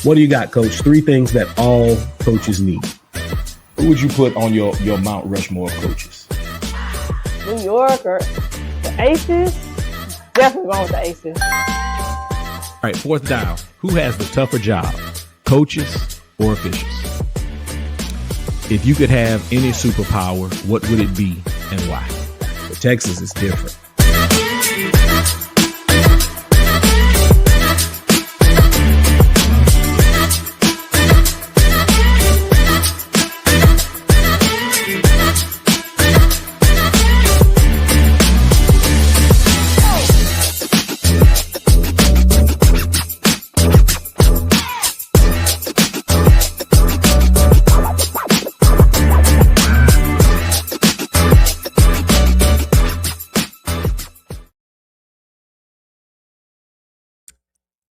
What do you got, Coach? 3 things that all coaches need. Who would you put on your Mount Rushmore of coaches? New York or the Aces? Definitely going with the Aces. All right, 4th down. Who has the tougher job, coaches or officials? If you could have any superpower, what would it be and why? For Texas, it's different.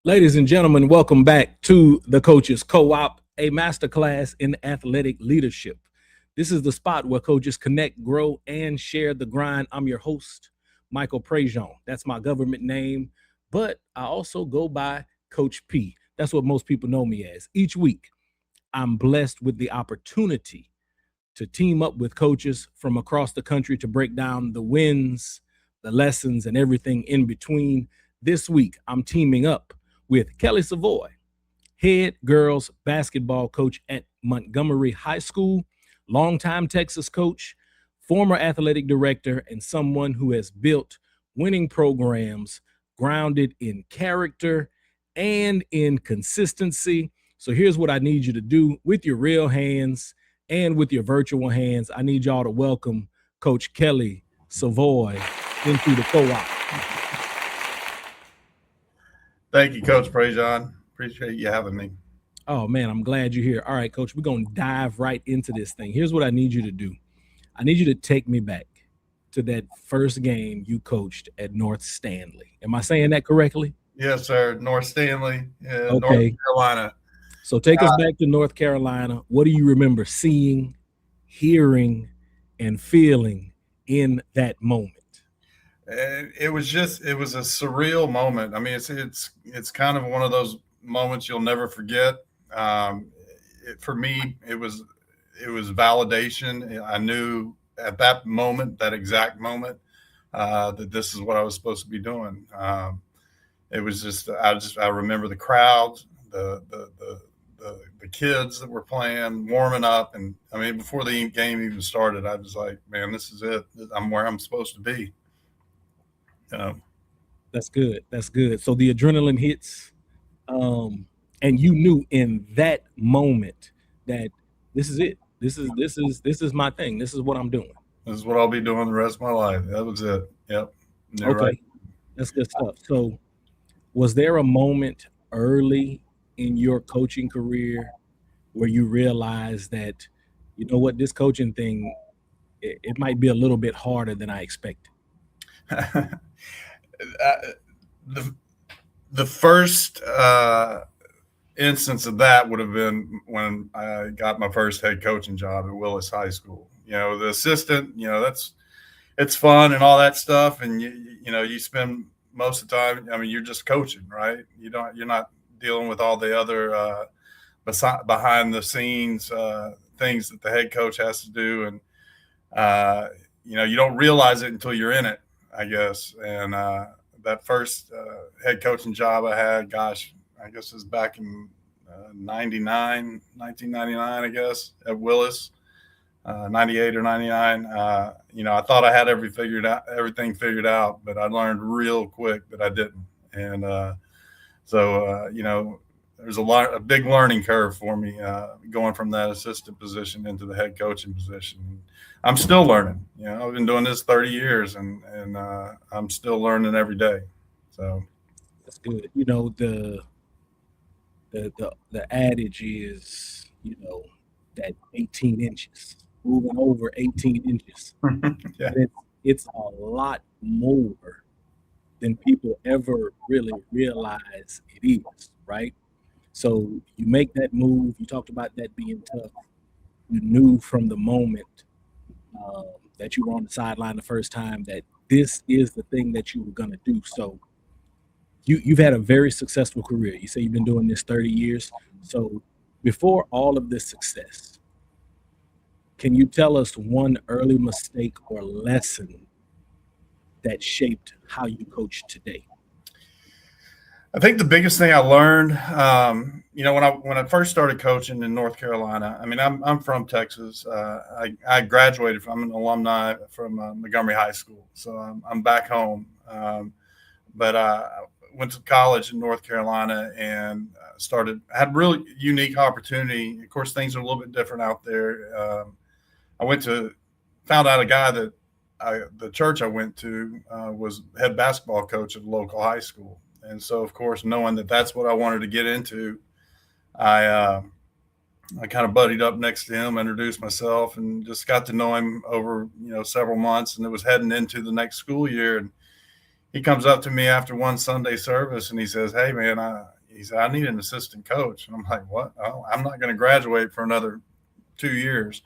Ladies and gentlemen, welcome back to the Coaches Co-op, a masterclass in athletic leadership. This is the spot where coaches connect, grow, and share the grind. I'm your host, Michael Prejean. That's my government name, but I also go by Coach P. That's what most people know me as. Each week, I'm blessed with the opportunity to team up with coaches from across the country to break down the wins, the lessons, and everything in between. This week, I'm teaming up with Kelly Savoy, head girls basketball coach at Montgomery High School, longtime Texas coach, former athletic director, and someone who has built winning programs grounded in character and in consistency. So here's what I need you to do with your real hands and with your virtual hands. I need y'all to welcome Coach Kelly Savoy into the co-op. Thank you, Coach Prejean. Appreciate you having me. Oh, man, I'm glad you're here. All right, Coach, we're going to dive right into this thing. Here's what I need you to do. I need you to take me back to that first game you coached at North Stanley. Am I saying that correctly? Yes, sir. North Stanley, Okay. North Carolina. So take us back to North Carolina. What do you remember seeing, hearing, and feeling in that moment? It was a surreal moment. I mean, it's kind of one of those moments you'll never forget. For me, it was validation. I knew at that moment, that exact moment, that this is what I was supposed to be doing. It was just I remember the crowds, the kids that were playing, warming up, and I mean, before the game even started, I was like, man, this is it. I'm where I'm supposed to be. That's good. That's good. So the adrenaline hits, and you knew in that moment that this is it. This is my thing. This is what I'm doing. This is what I'll be doing the rest of my life. That was it. Yep. You're okay. Right. That's good stuff. So was there a moment early in your coaching career where you realized that, you know what, this coaching thing, it might be a little bit harder than I expected? The first instance of that would have been when I got my first head coaching job at Willis High School. You know, the assistant, you know, it's fun and all that stuff, and you spend most of the time. I mean, you're just coaching, right? You're not dealing with all the other behind the scenes things that the head coach has to do, and you don't realize it until you're in it, I guess. And that first head coaching job I had, gosh, I guess it was back in 1999, I guess, at Willis, 98 or 99. I thought I had everything figured out, but I learned real quick that I didn't. And there's a big learning curve for me going from that assistant position into the head coaching position. I'm still learning. I've been doing this 30 years, and I'm still learning every day. So that's good. The adage is, that 18 inches, moving over 18 inches. Yeah. It's a lot more than people ever really realize it is, right? So you make that move. You talked about that being tough. You knew from the moment that you were on the sideline the first time that this is the thing that you were going to do. So you've had a very successful career. You say you've been doing this 30 years. So before all of this success, can you tell us one early mistake or lesson that shaped how you coach today? I think the biggest thing I learned, when I first started coaching in North Carolina. I mean, I'm from Texas. I graduated I'm an alumni from Montgomery High School, so I'm back home. But I went to college in North Carolina and had really unique opportunity. Of course, things are a little bit different out there. I found out a guy that the church I went to was head basketball coach at a local high school. And so, of course, knowing that that's what I wanted to get into, I kind of buddied up next to him, introduced myself, and just got to know him over, several months. And it was heading into the next school year. And he comes up to me after one Sunday service and he says, "Hey, man," he said, "I need an assistant coach." And I'm like, "What? Oh, I'm not going to graduate for another 2 years."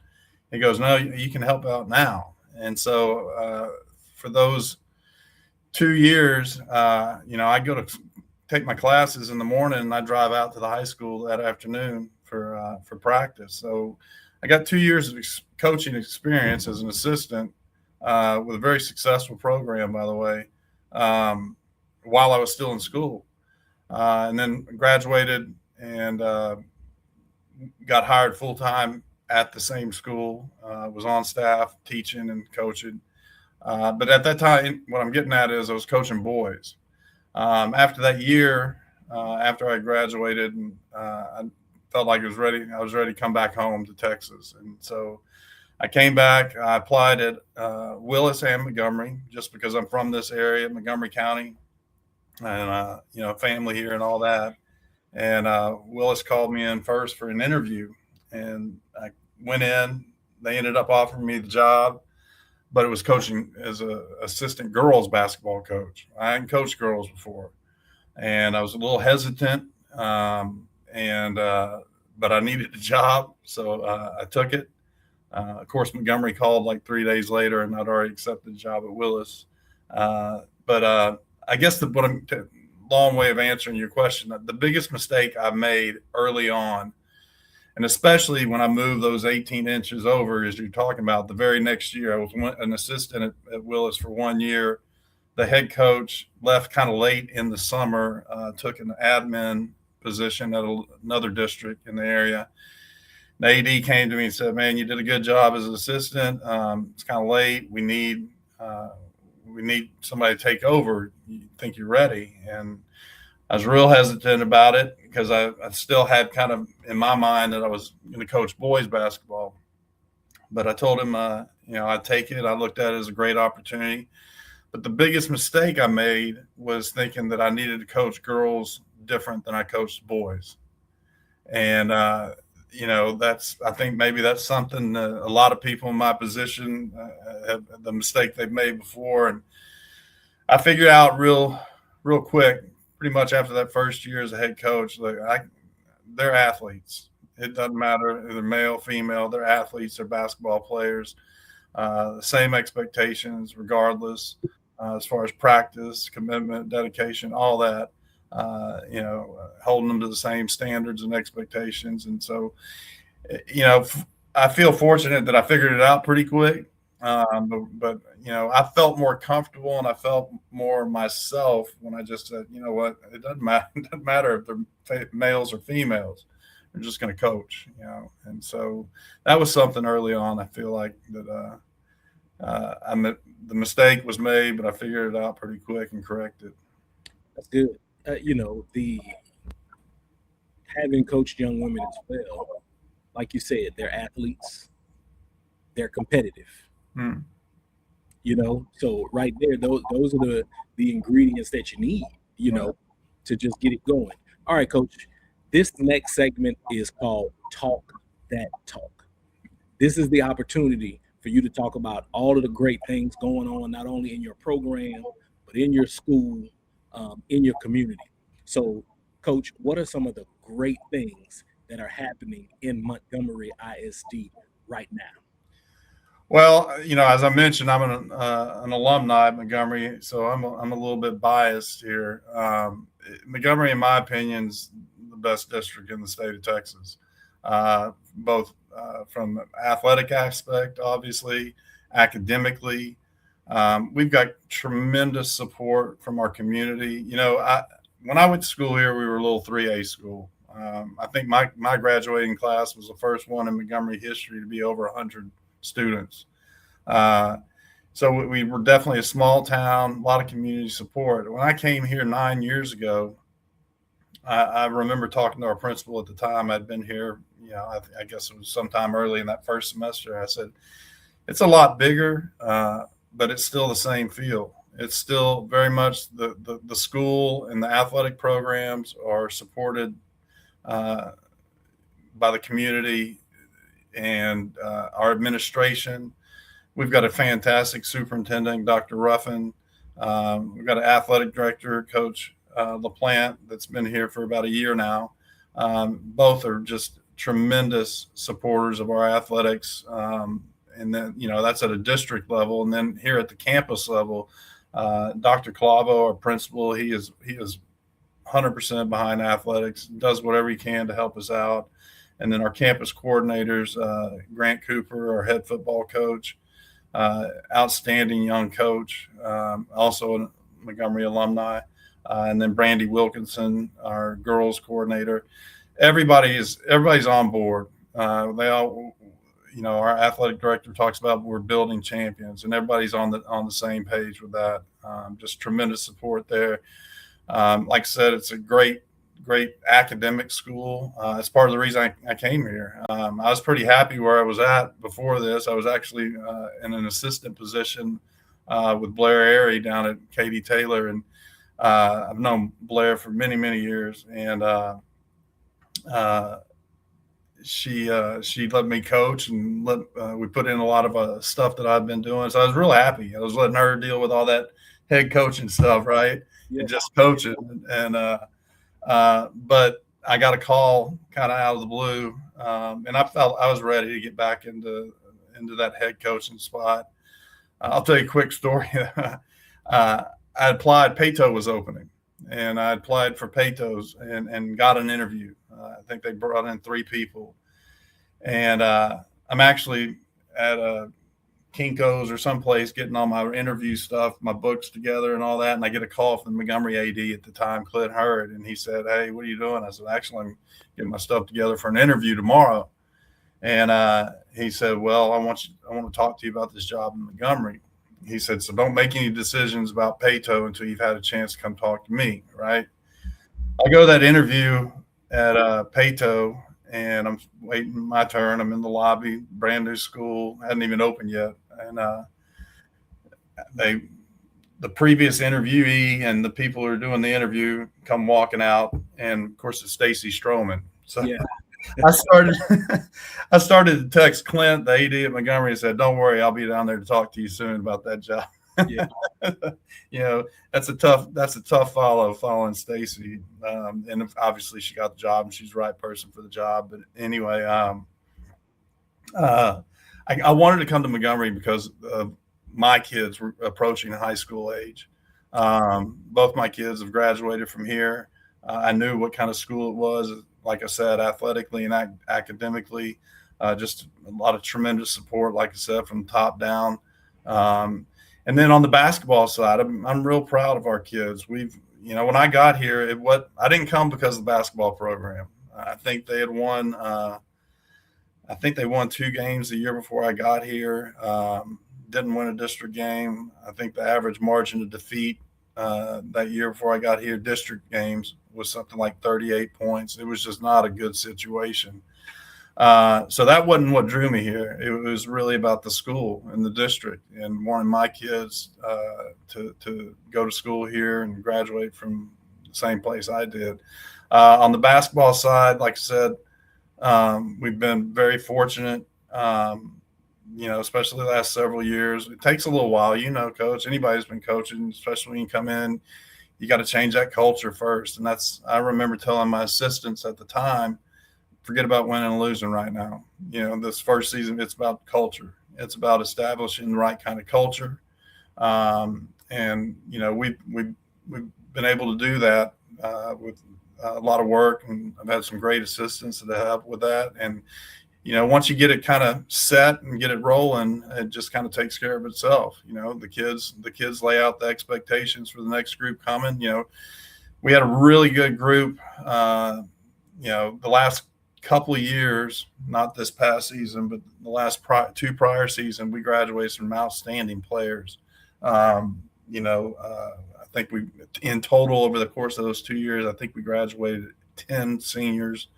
He goes, "No, you can help out now." And so for those 2 years, I go to take my classes in the morning and I drive out to the high school that afternoon for practice. So I got 2 years of coaching experience as an assistant with a very successful program, by the way, while I was still in school. And then graduated and got hired full-time at the same school, was on staff teaching and coaching. But at that time, what I'm getting at is I was coaching boys. After that year, after I graduated, and I felt like I was ready to come back home to Texas. And so I came back. I applied at Willis and Montgomery just because I'm from this area, Montgomery County, and family here and all that. And Willis called me in first for an interview, and I went in. They ended up offering me the job, but it was coaching as an assistant girls basketball coach. I hadn't coached girls before, and I was a little hesitant, but I needed a job, so I took it. Of course, Montgomery called like 3 days later, and I'd already accepted the job at Willis. But I guess long way of answering your question, the biggest mistake I made early on, and especially when I moved those 18 inches over, as you're talking about, the very next year, I was an assistant at Willis for 1 year. The head coach left kind of late in the summer, took an admin position at another district in the area. The AD came to me and said, "Man, you did a good job as an assistant. It's kind of late. We need somebody to take over. You think you're ready?" And I was real hesitant about it because I still had kind of in my mind that I was going to coach boys basketball. But I told him, I'd take it. I looked at it as a great opportunity. But the biggest mistake I made was thinking that I needed to coach girls different than I coached boys. And, I think maybe that's something a lot of people in my position have the mistake they've made before. And I figured out real quick, pretty much after that first year as a head coach, they're athletes. It doesn't matter if they're male, female, they're athletes, they're basketball players. The same expectations regardless, as far as practice, commitment, dedication, all that, holding them to the same standards and expectations. And so, I feel fortunate that I figured it out pretty quick. But I felt more comfortable and I felt more myself when I just said, it doesn't matter. It doesn't matter if they're males or females. They're just going to coach, And so that was something early on. I feel like that the mistake was made, but I figured it out pretty quick and corrected. That's good. The having coached young women as well, like you said, they're athletes, they're competitive. So right there, those are the ingredients that you need, to just get it going. All right, Coach, this next segment is called Talk That Talk. This is the opportunity for you to talk about all of the great things going on, not only in your program, but in your school, in your community. So, Coach, what are some of the great things that are happening in Montgomery ISD right now? Well, as I mentioned, I'm an alumni at Montgomery, so I'm a little bit biased here. Montgomery, in my opinion, is the best district in the state of Texas, both from the athletic aspect, obviously, academically. We've got tremendous support from our community. When I went to school here, we were a little 3A school. I think my graduating class was the first one in Montgomery history to be over 100 students. So we were definitely a small town, a lot of community support. When I came here 9 years ago, I remember talking to our principal at the time. I'd been here, I guess it was sometime early in that first semester. I said, it's a lot bigger, but it's still the same feel. It's still very much the school and the athletic programs are supported by the community and our administration. We've got a fantastic superintendent, Dr. Ruffin. We've got an athletic director, Coach LaPlante, that's been here for about a year now. Both are just tremendous supporters of our athletics. And then, that's at a district level. And then here at the campus level, Dr. Clavo, our principal, he is 100% behind athletics, does whatever he can to help us out. And then our campus coordinators, Grant Cooper, our head football coach, outstanding young coach, also a Montgomery alumni, and then Brandy Wilkinson, our girls coordinator. Everybody's on board. They all, our athletic director talks about we're building champions, and everybody's on the same page with that. Just tremendous support there. Like I said, it's a great academic school. It's part of the reason I came here. I was pretty happy where I was at before this. I was actually in an assistant position with Blair Airy down at Katie Taylor, and I've known Blair for many, many years. And she let me coach and we put in a lot of stuff that I've been doing. So I was real happy. I was letting her deal with all that head coaching stuff, right? Yeah. And just coaching. And but I got a call kind of out of the blue, and I felt I was ready to get back into that head coaching spot. I'll tell you a quick story. I applied. Pato was opening, and I applied for Pato's and got an interview. I think they brought in 3 people, and I'm actually at a Kinko's or someplace getting all my interview stuff, my books together and all that. And I get a call from the Montgomery AD at the time, Clint Hurd. And he said, "Hey, what are you doing?" I said, "Actually, I'm getting my stuff together for an interview tomorrow." And he said, "Well, I want to talk to you about this job in Montgomery." He said, "So don't make any decisions about Pato until you've had a chance to come talk to me." Right. I go to that interview at Pato, and I'm waiting my turn. I'm in the lobby, brand new school, hadn't even opened yet. And the previous interviewee and the people who are doing the interview come walking out, and of course it's Stacy Stroman. So yeah. I started to text Clint, the AD at Montgomery, and said, "Don't worry, I'll be down there to talk to you soon about that job." Yeah. That's a tough following Stacy. And obviously she got the job and she's the right person for the job. But anyway, I wanted to come to Montgomery because my kids were approaching high school age. Both my kids have graduated from here. I knew what kind of school it was. Like I said, athletically and academically, just a lot of tremendous support, like I said, from top down. And then on the basketball side, I'm real proud of our kids. When I got here, I didn't come because of the basketball program. I think they had won. I think they won 2 games the year before I got here. Didn't win a district game. I think the average margin of defeat that year before I got here, district games, was something like 38 points. It was just not a good situation. So that wasn't what drew me here. It was really about the school and the district and wanting my kids to go to school here and graduate from the same place I did. On the basketball side, like I said, we've been very fortunate, especially the last several years. It takes a little while, Coach. Anybody who's been coaching, especially when you come in, you got to change that culture first. And I remember telling my assistants at the time, forget about winning and losing right now. This first season, it's about culture. It's about establishing the right kind of culture. And, we've been able to do that with a lot of work, and I've had some great assistants that help with that. And, once you get it kind of set and get it rolling, it just kind of takes care of itself. The kids lay out the expectations for the next group coming. We had a really good group, the last couple of years, not this past season, but the last two prior season, we graduated some outstanding players. I think in total over the course of those 2 years, I think we graduated 10 seniors.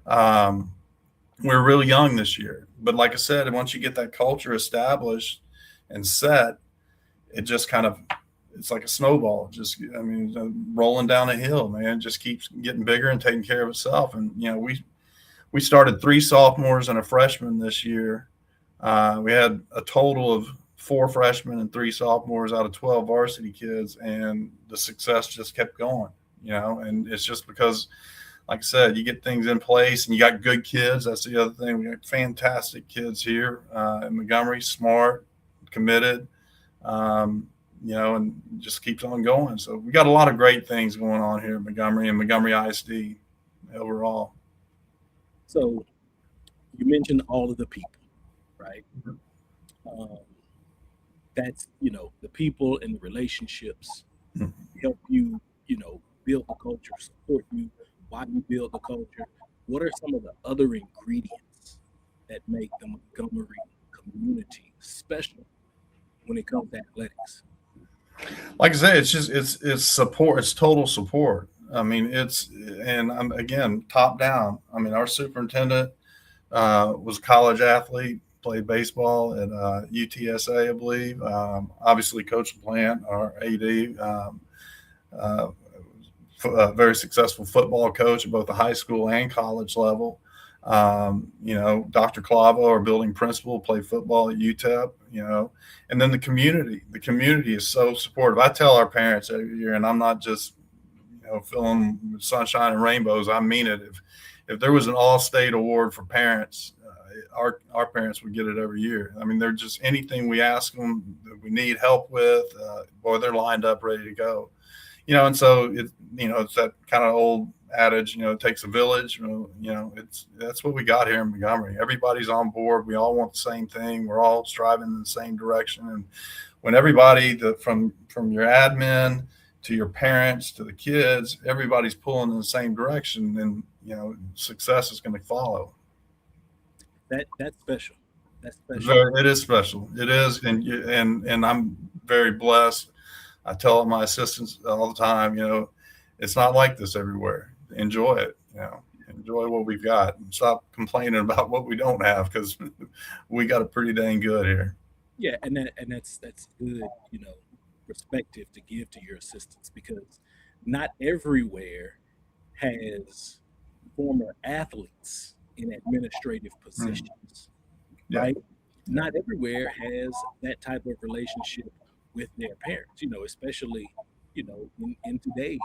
We're really young this year, but like I said, once you get that culture established and set, it just it's like a snowball. Rolling down a hill, man, it just keeps getting bigger and taking care of itself. And, we started 3 sophomores and a freshman this year. We had a total of 4 freshmen and 3 sophomores out of 12 varsity kids, and the success just kept going, and it's just because, like I said, you get things in place and you got good kids. That's the other thing. We got fantastic kids here in Montgomery, smart, committed, and just keeps on going. So we got a lot of great things going on here in Montgomery and Montgomery ISD overall. So you mentioned all of the people, right? That's, the people and the relationships help you, build the culture, support you while you build the culture. What are some of the other ingredients that make the Montgomery community special when it comes to athletics? Like I say, it's support. It's total support. And I'm, again, top down. Our superintendent was a college athlete, played baseball at UTSA, I believe. Obviously, Coach Plant, our AD, a very successful football coach at both the high school and college level. Dr. Clavo, our building principal, played football at UTEP, and then the community. The community is so supportive. I tell our parents every year, and I'm not just, filling sunshine and rainbows. I mean it. If there was an all-state award for parents, our parents would get it every year. They're just, anything we ask them that we need help with, they're lined up, ready to go. And so it's that kind of old adage, it takes a village. That's what we got here in Montgomery. Everybody's on board. We all want the same thing. We're all striving in the same direction. And when everybody, from your admin to your parents to the kids, everybody's pulling in the same direction, then success is going to follow. That's special. That's special. It is special. It is, and I'm very blessed. I tell my assistants all the time, it's not like this everywhere. Enjoy it, enjoy what we've got, and stop complaining about what we don't have, because we got it pretty dang good here. Yeah, and that's good, perspective to give to your assistants, because not everywhere has former athletes in administrative positions, right? Not everywhere has that type of relationship with their parents, especially, in today's,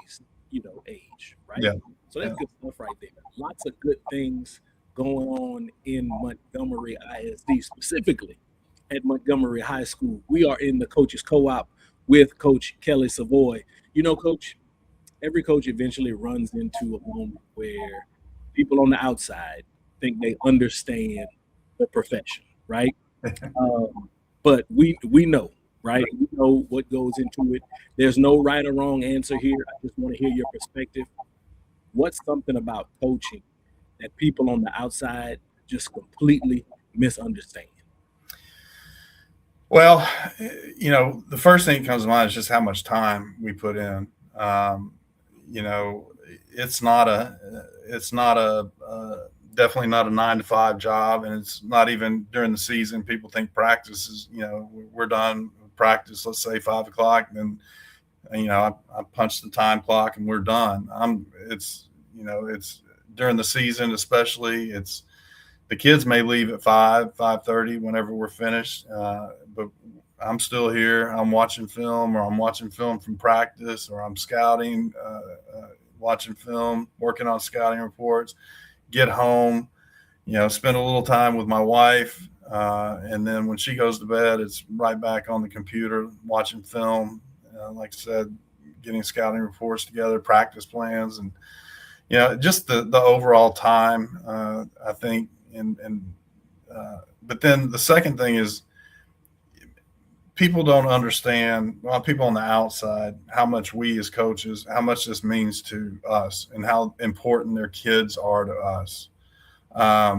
age, right? Yeah. So that's good stuff right there. Lots of good things going on in Montgomery ISD, specifically at Montgomery High School. We are in the Coaches Co-op with Coach Kelly Savoy. Coach, every coach eventually runs into a moment where people on the outside think they understand the profession, right? But we know, right? We know what goes into it. There's no right or wrong answer here. I just want to hear your perspective. What's something about coaching that people on the outside just completely misunderstand? Well, the first thing that comes to mind is just how much time we put in. It's not a definitely not a 9-to-5 job, and it's not even during the season. People think practice is, we're done with practice, let's say 5 o'clock, and then, I punch the time clock and we're done. It's during the season, especially, the kids may leave at 5:30 whenever we're finished, but I'm still here. I'm watching film, or I'm watching film from practice, or I'm scouting, watching film, working on scouting reports. Get home, spend a little time with my wife, And then when she goes to bed, it's right back on the computer, watching film, like I said, getting scouting reports together, practice plans, and just the overall time, I think. But then the second thing is, people don't understand, well, people on the outside, how much we as coaches, how much this means to us and how important their kids are to us. I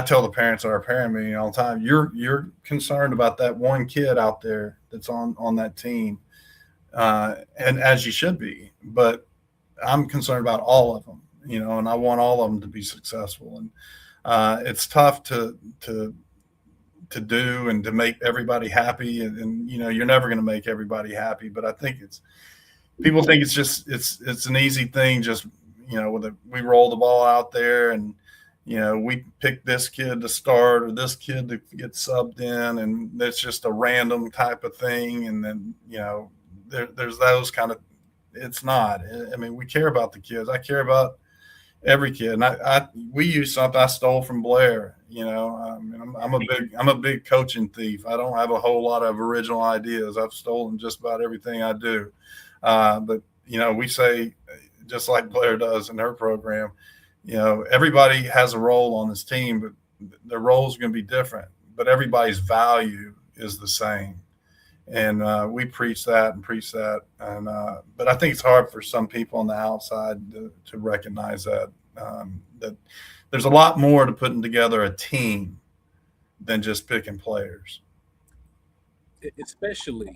tell the parents at our parent meeting all the time, you're concerned about that one kid out there that's on that team. And as you should be, but I'm concerned about all of them, and I want all of them to be successful. And it's tough to do and to make everybody happy. And you're never going to make everybody happy, but I think people think it's an easy thing. Just, we roll the ball out there and, we pick this kid to start or this kid to get subbed in, and that's just a random type of thing. And then, there's those kind of, it's not, I mean, we care about the kids. I care about every kid. And we use something I stole from Blair. I'm a big coaching thief. I don't have a whole lot of original ideas. I've stolen just about everything I do. But we say, just like Blair does in her program, everybody has a role on this team, but their role is going to be different, but everybody's value is the same. And we preach that. And, but I think it's hard for some people on the outside to recognize that there's a lot more to putting together a team than just picking players. Especially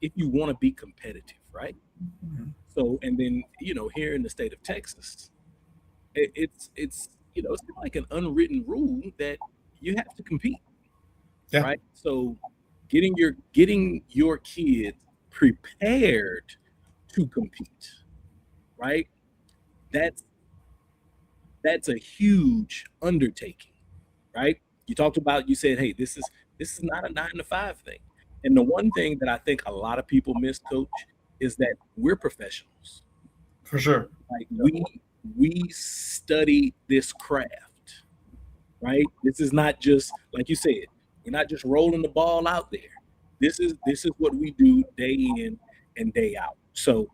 if you want to be competitive, right? Mm-hmm. So, and then, here in the state of Texas, it's like an unwritten rule that you have to compete. Yeah. Right. So getting your kids prepared to compete, right? That's a huge undertaking, right? You said, hey, this is not a 9-to-5 thing. And the one thing that I think a lot of people miss, Coach, is that we're professionals. For sure. Like we study this craft, right? This is not just, like you said, we're not just rolling the ball out there. This is what we do day in and day out. So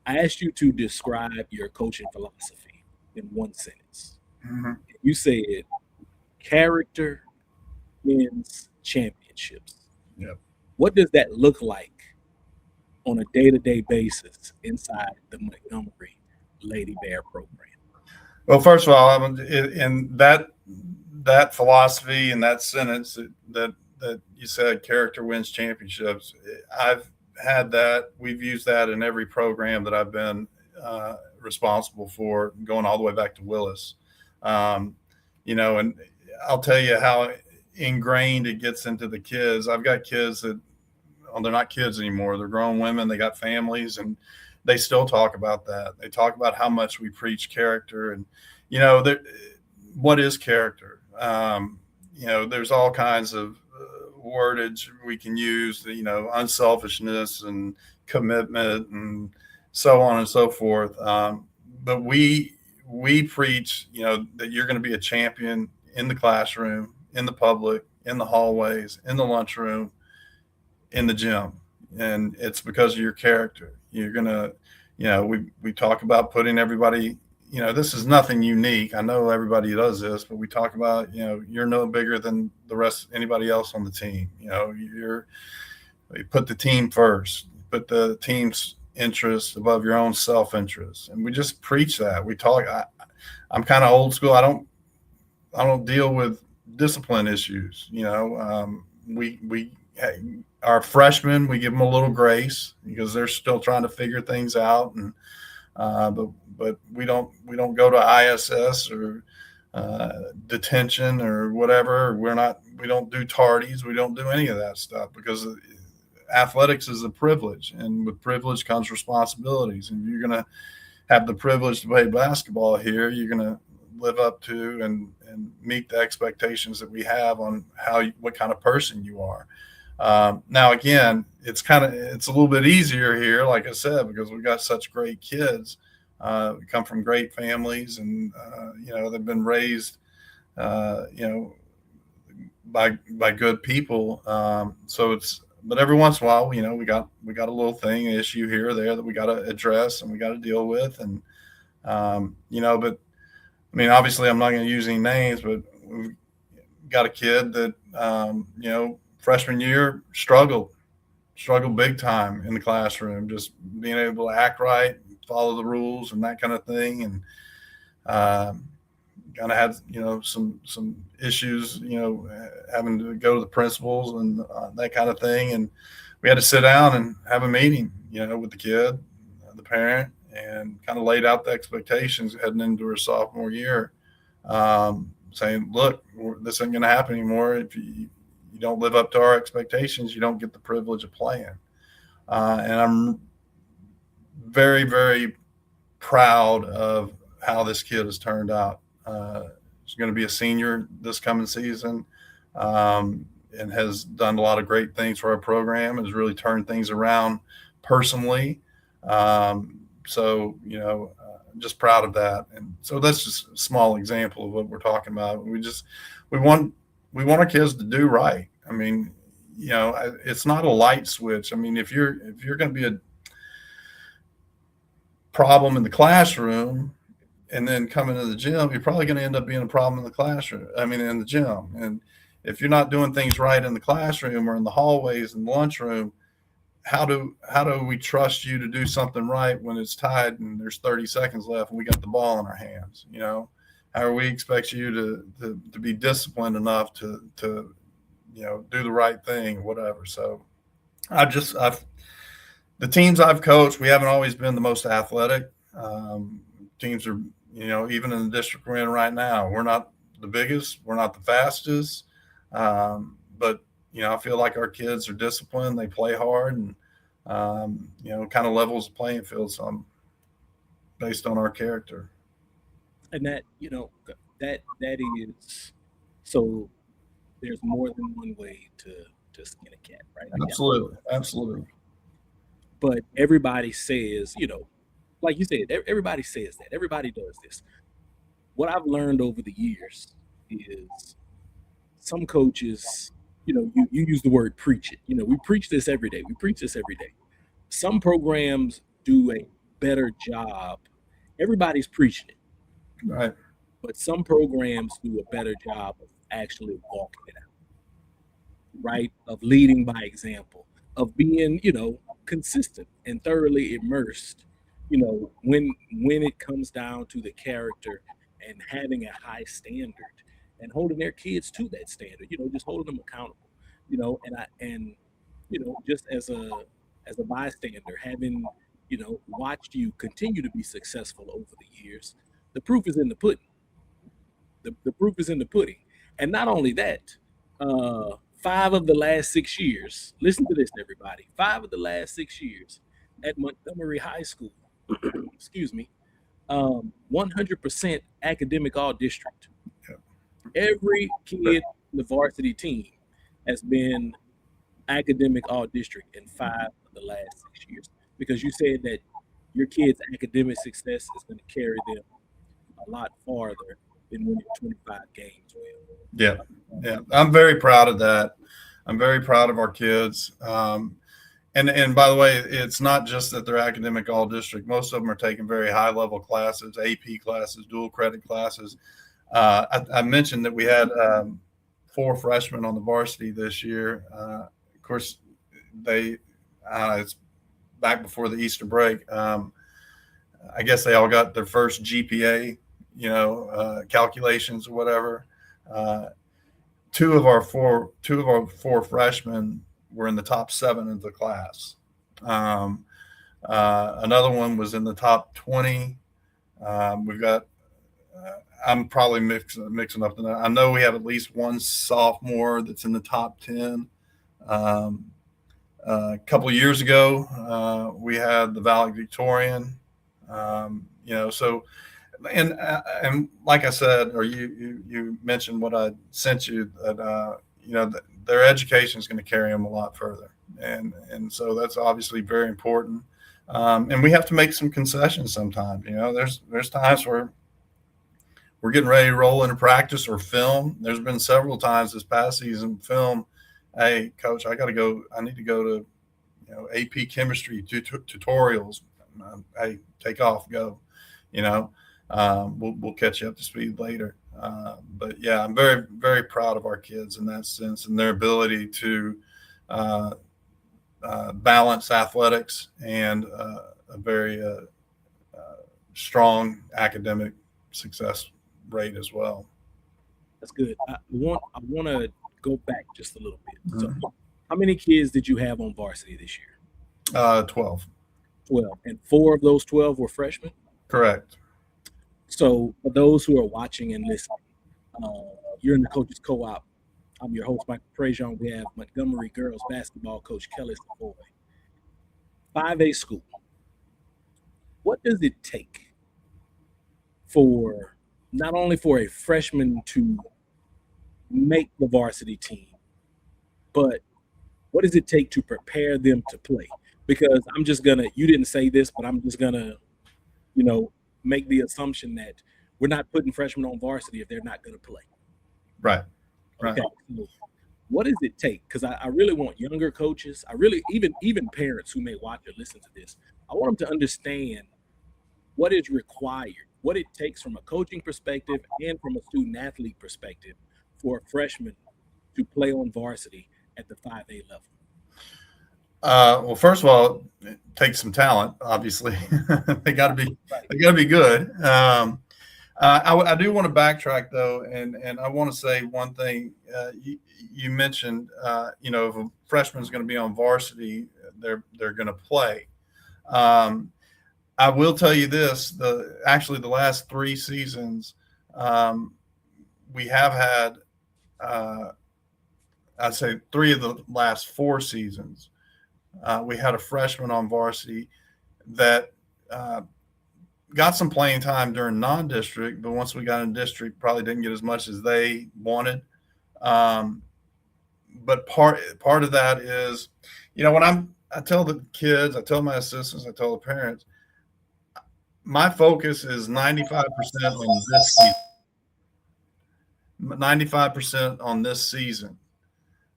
I asked you to describe your coaching philosophy in one sentence. Mm-hmm. You said character wins championships. Yep. What does that look like on a day-to-day basis inside the Montgomery Lady Bear program? Well, first of all, in that philosophy and that sentence that you said, character wins championships, I've had that. We've used that in every program that I've been responsible for, going all the way back to Willis. And I'll tell you how ingrained it gets into the kids. I've got kids that, they're not kids anymore. They're grown women. They got families, and they still talk about that. They talk about how much we preach character, and what is character? There's all kinds of wordage we can use, unselfishness and commitment and so on and so forth. But we preach, that you're going to be a champion in the classroom, in the public, in the hallways, in the lunchroom, in the gym. And it's because of your character. You're going to, we talk about putting everybody, this is nothing unique. I know everybody does this, but we talk about, you're no bigger than the rest, anybody else on the team. You put the team first, put the team's interests above your own self-interest. And we just preach that. We talk, I'm kind of old school. I don't deal with discipline issues. Our freshmen, we give them a little grace because they're still trying to figure things out. And, but we don't go to ISS or detention or whatever. We don't do tardies. We don't do any of that stuff because athletics is a privilege, and with privilege comes responsibilities. And you're going to have the privilege to play basketball here. You're going to live up to and meet the expectations that we have on what kind of person you are. Now, again, it's a little bit easier here, like I said, because we've got such great kids. come from great families, and they've been raised, by good people. But every once in a while, we got a little issue here or there that we got to address and we got to deal with, and but I mean, obviously, I'm not going to use any names, but we've got a kid that freshman year struggled big time in the classroom, just being able to act right, follow the rules, and that kind of thing, and kind of had some issues, having to go to the principals and that kind of thing, and we had to sit down and have a meeting, with the kid, the parent, and kind of laid out the expectations heading into her sophomore year, saying, look, this isn't going to happen anymore. If you don't live up to our expectations, you don't get the privilege of playing. And I'm very, very proud of how this kid has turned out. He's going to be a senior this coming season, and has done a lot of great things for our program, has really turned things around personally. So, I'm just proud of that. And so that's just a small example of what we're talking about. We want our kids to do right. I mean, it's not a light switch. I mean, if you're going to be a problem in the classroom and then come into the gym, you're probably going to end up being a problem in the classroom. I mean, in the gym. And if you're not doing things right in the classroom or in the hallways and the lunchroom, how do we trust you to do something right when it's tied and there's 30 seconds left and we got the ball in our hands? How do we expect you to be disciplined enough to do the right thing, whatever. So the teams I've coached, we haven't always been the most athletic. Teams are, even in the district we're in right now, we're not the biggest, we're not the fastest. But I feel like our kids are disciplined, they play hard, and kind of levels the playing field some based on our character. And that that is, so there's more than one way to skin a cat, right? Absolutely. But everybody says, like you said, everybody says that. Everybody does this. What I've learned over the years is some coaches, you use the word preach it. We preach this every day. Some programs do a better job. Everybody's preaching it. Right. But some programs do a better job of actually walking it out, right? Of leading by example, of being, consistent and thoroughly immersed, when it comes down to the character and having a high standard and holding their kids to that standard, just holding them accountable, and just as a bystander, having, watched you continue to be successful over the years, the proof is in the pudding. The proof is in the pudding. And not only that, 5 of the last 6 years, listen to this, everybody, 5 of the last 6 years at Montgomery High School, excuse me, 100% academic all district. Yep. Every kid on the varsity team has been academic all district in 5 of the last 6 years, because you said that your kids' academic success is going to carry them a lot farther than winning 25 games will. Yeah. I'm very proud of that. I'm very proud of our kids. And by the way, it's not just that they're academic all district. Most of them are taking very high level classes, AP classes, dual credit classes. I mentioned that we had 4 freshmen on the varsity this year. Of course, it's back before the Easter break. I guess they all got their first GPA, calculations or whatever. 2 of our 4 freshmen were in the top 7 of the class. Another one was in the top 20. We've got, I'm probably mixing up. I know we have at least one sophomore that's in the top 10. A couple of years ago, we had the valedictorian. So, and like I said, or you mentioned what I sent you, that their education is going to carry them a lot further, and so that's obviously very important. And we have to make some concessions sometimes. There's times where we're getting ready to roll into practice or film. There's been several times this past season film. Hey, coach, I need to go to, AP chemistry tutorials. Hey, take off, go. We'll catch you up to speed later. But yeah, I'm very, very proud of our kids in that sense and their ability to balance athletics and a very strong academic success rate as well. That's good. I want to go back just a little bit. So, how many kids did you have on varsity this year? 12. 12. And 4 of those 12 were freshmen? Correct. So, for those who are watching and listening, you're in the Coaches Co-op. I'm your host, Michael Prejean. We have Montgomery girls basketball coach Kelly Savoy. 5A school. What does it take for not only for a freshman to make the varsity team, but what does it take to prepare them to play? Because you didn't say this, but I'm just gonna, make the assumption that we're not putting freshmen on varsity if they're not gonna play. Right. Okay. So what does it take? Because I really want younger coaches, even parents who may watch or listen to this, I want them to understand what is required, what it takes from a coaching perspective and from a student athlete perspective for a freshman to play on varsity at the 5A level. Well, first of all, it takes some talent. Obviously, they got to be good. I do want to backtrack though, and I want to say one thing. You mentioned, if a freshman is going to be on varsity, they're going to play. I will tell you this: the last 3 seasons, we have had, I'd say 3 of the last 4 seasons. We had a freshman on varsity that got some playing time during non-district, but once we got in district, probably didn't get as much as they wanted. But part of that is, when I tell the kids, I tell my assistants, I tell the parents, my focus is 95% on this season. 95% on this season.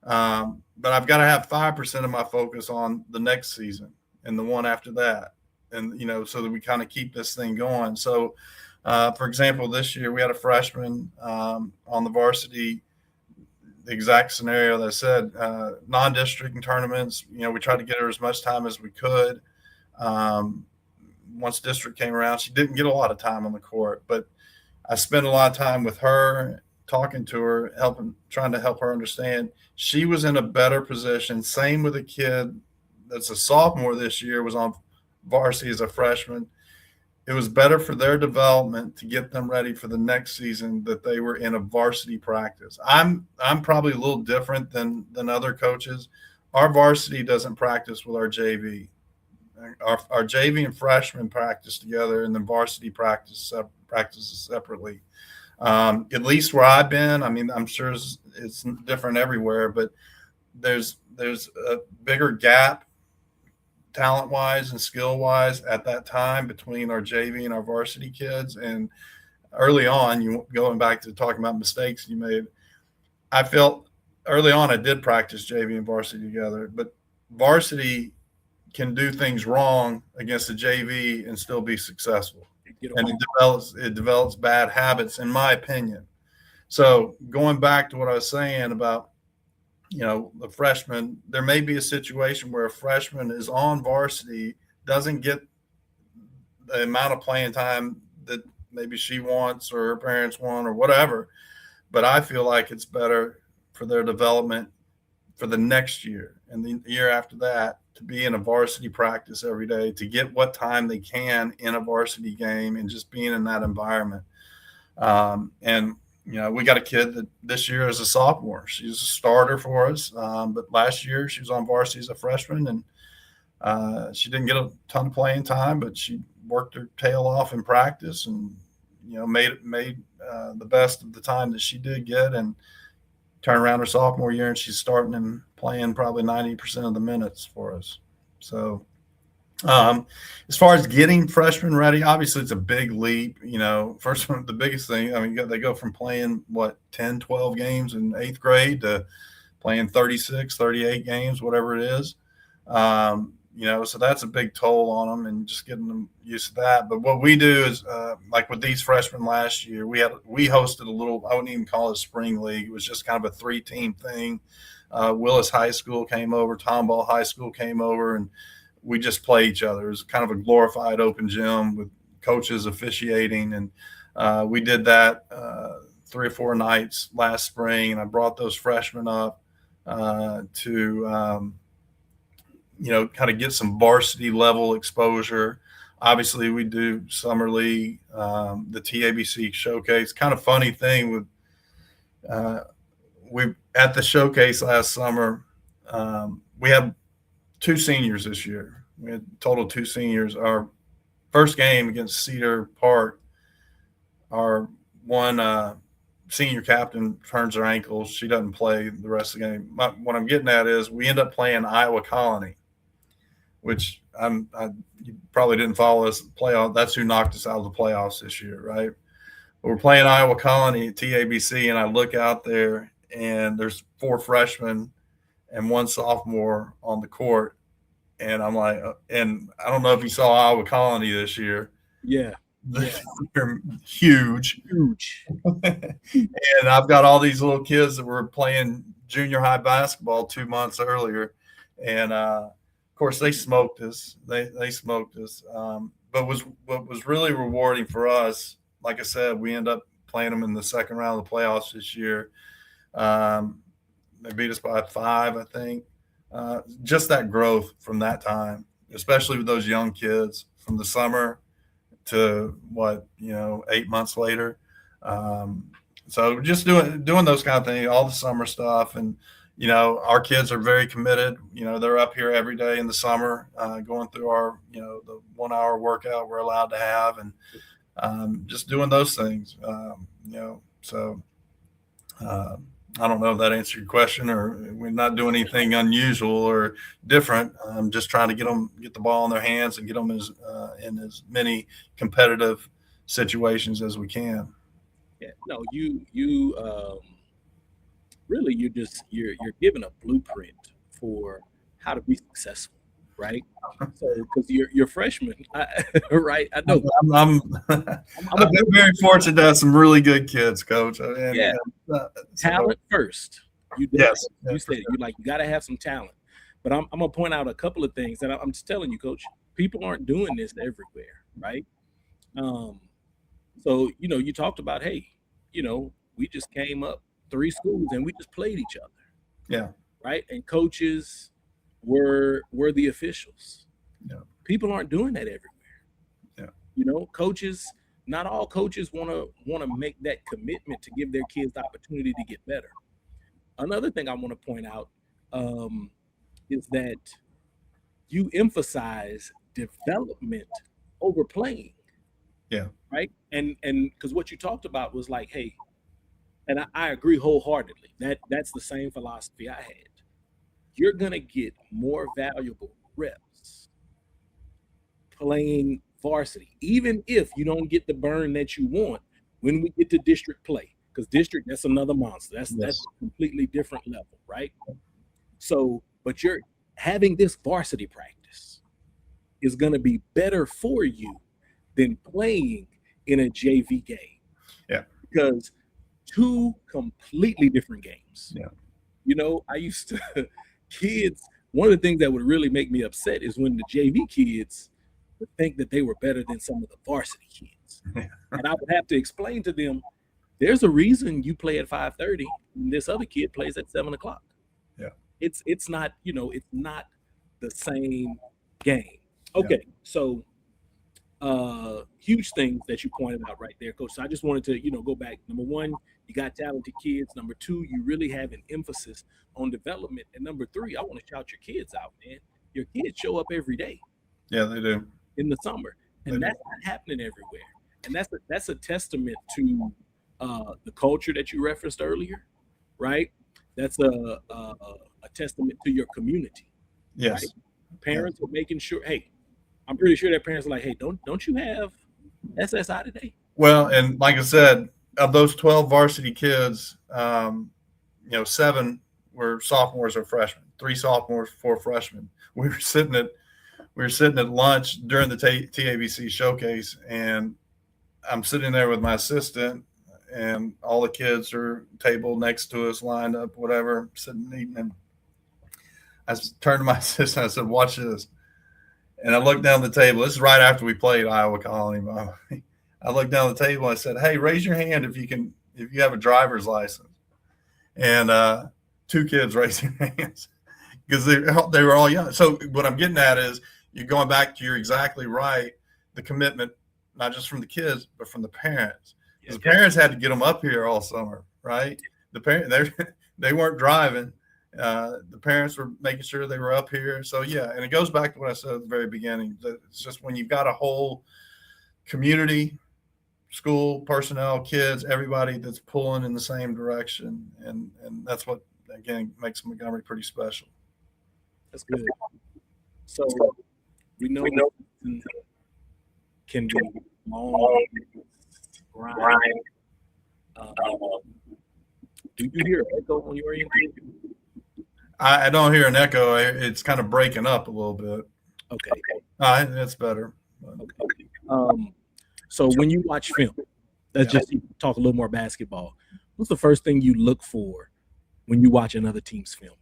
But I've got to have 5% of my focus on the next season and the one after that. And, so that we kind of keep this thing going. So, for example, this year we had a freshman on the varsity, the exact scenario that I said, non-district and tournaments, we tried to get her as much time as we could. Once district came around, she didn't get a lot of time on the court, but I spent a lot of time with her, talking to her, trying to help her understand she was in a better position. Same with a kid that's a sophomore this year, was on varsity as a freshman. It was better for their development to get them ready for the next season that they were in a varsity practice. I'm probably a little different than other coaches. Our varsity doesn't practice with our JV. Our JV and freshmen practice together, and then varsity practices separately. At least where I've been, I mean, I'm sure it's different everywhere, but there's a bigger gap talent-wise and skill-wise at that time between our JV and our varsity kids. And early on, going back to talking about mistakes you made, I felt early on I did practice JV and varsity together, but varsity can do things wrong against the JV and still be successful. And it develops bad habits, in my opinion. So going back to what I was saying about, the freshman, there may be a situation where a freshman is on varsity, doesn't get the amount of playing time that maybe she wants or her parents want or whatever. But I feel like it's better for their development for the next year and the year after that to be in a varsity practice every day, to get what time they can in a varsity game and just being in that environment. And we got a kid that this year is a sophomore. She's a starter for us. But last year she was on varsity as a freshman, and she didn't get a ton of playing time, but she worked her tail off in practice and, made the best of the time that she did get, and turned around her sophomore year and she's starting and playing probably 90% of the minutes for us. So As far as getting freshmen ready, obviously it's a big leap. First one, the biggest thing, I mean, they go from playing 10, 12 games in 8th grade to playing 36, 38 games, whatever it is. So that's a big toll on them and just getting them used to that. But what we do is, like with these freshmen last year, we hosted a little, I wouldn't even call it a spring league. It was just kind of a 3-team thing. Willis High School came over, Tomball High School came over, and we just play each other. It was kind of a glorified open gym with coaches officiating. And we did that 3 or 4 nights last spring. And I brought those freshmen up to kind of get some varsity level exposure. Obviously, we do summer league, the TABC showcase. Kind of funny thing with we at the showcase last summer, we had 2 seniors this year. We had total 2 seniors. Our first game against Cedar Park, our one senior captain turns her ankle. She doesn't play the rest of the game. What I'm getting at is we end up playing Iowa Colony, which you probably didn't follow us playoff. That's who knocked us out of the playoffs this year, right? But we're playing Iowa Colony at TABC, and I look out there, and there's 4 freshmen and 1 sophomore on the court. And I'm like, and I don't know if you saw Iowa Colony this year. Yeah. They're huge. And I've got all these little kids that were playing junior high basketball 2 months earlier. And, of course, they smoked us. They smoked us. But what was really rewarding for us, like I said, we end up playing them in the second round of the playoffs this year. They beat us by 5, I think. Just that growth from that time, especially with those young kids from the summer to 8 months later. So just doing those kind of things, all the summer stuff. And, our kids are very committed. They're up here every day in the summer, going through our, the 1-hour workout we're allowed to have, and just doing those things, so I don't know if that answered your question, or we're not doing anything unusual or different. I'm just trying to get the ball in their hands and get them in as many competitive situations as we can. Yeah, no, you really you're given a blueprint for how to be successful, right? So because you're freshmen, right? I know. I've been very fortunate to have some really good kids, Coach. Talent first. You said you got to have some talent. But I'm gonna point out a couple of things that I'm just telling you, Coach. People aren't doing this everywhere, right? So you talked about, hey, we just came up 3 schools and we just played each other. Yeah. Right. And coaches were the officials. Yeah. People aren't doing that everywhere. Yeah. Coaches, not all coaches want to make that commitment to give their kids the opportunity to get better. Another thing I want to point out is that you emphasize development over playing. Yeah. Right. And because what you talked about was like, hey, and I agree wholeheartedly. That's the same philosophy I had. You're gonna get more valuable reps playing varsity, even if you don't get the burn that you want when we get to district play. Because district, that's another monster. That's a completely different level, right? So, but you're having this varsity practice is gonna be better for you than playing in a JV game. Yeah. Because 2 completely different games. Yeah. I used to kids. One of the things that would really make me upset is when the JV kids would think that they were better than some of the varsity kids. And I would have to explain to them, there's a reason you play at 5:30 and this other kid plays at 7:00. Yeah. It's not, it's not the same game. Okay. Yeah. So huge things that you pointed out right there, Coach. So I just wanted to, go back. Number 1, you got talented kids. Number 2, you really have an emphasis on development. And number 3, I want to shout your kids out, man. Your kids show up every day. Yeah, they do. In the summer. And that's not happening everywhere. And that's a testament to the culture that you referenced earlier, right? That's a testament to your community. Yes. Right? Parents are making sure, hey, I'm pretty sure their parents are like, hey, don't you have SSI today? Well, and like I said, of those 12 varsity kids, 7 were sophomores or freshmen, 3 sophomores, 4 freshmen. We were sitting at lunch during the TABC showcase, and I'm sitting there with my assistant, and all the kids are table next to us, lined up, whatever, sitting eating. And I turned to my assistant. I said, "Watch this." And I looked down the table. This is right after we played Iowa Colony. I looked down the table. I said, "Hey, raise your hand if you have a driver's license." And 2 kids raised their hands because they were all young. So what I'm getting at is you're going back to, you're exactly right, the commitment, not just from the kids, but from the parents. Because the parents had to get them up here all summer, right? They weren't driving. The parents were making sure they were up here. So, yeah, and it goes back to what I said at the very beginning. It's just when you've got a whole community, school, personnel, kids, everybody that's pulling in the same direction. And that's what, again, makes Montgomery pretty special. That's good. So we know can be long, grind. Do you hear an echo on your end? I don't hear an echo. It's kind of breaking up a little bit. Okay. That's better. Okay. So when you watch film, let's just talk a little more basketball. What's the first thing you look for when you watch another team's film?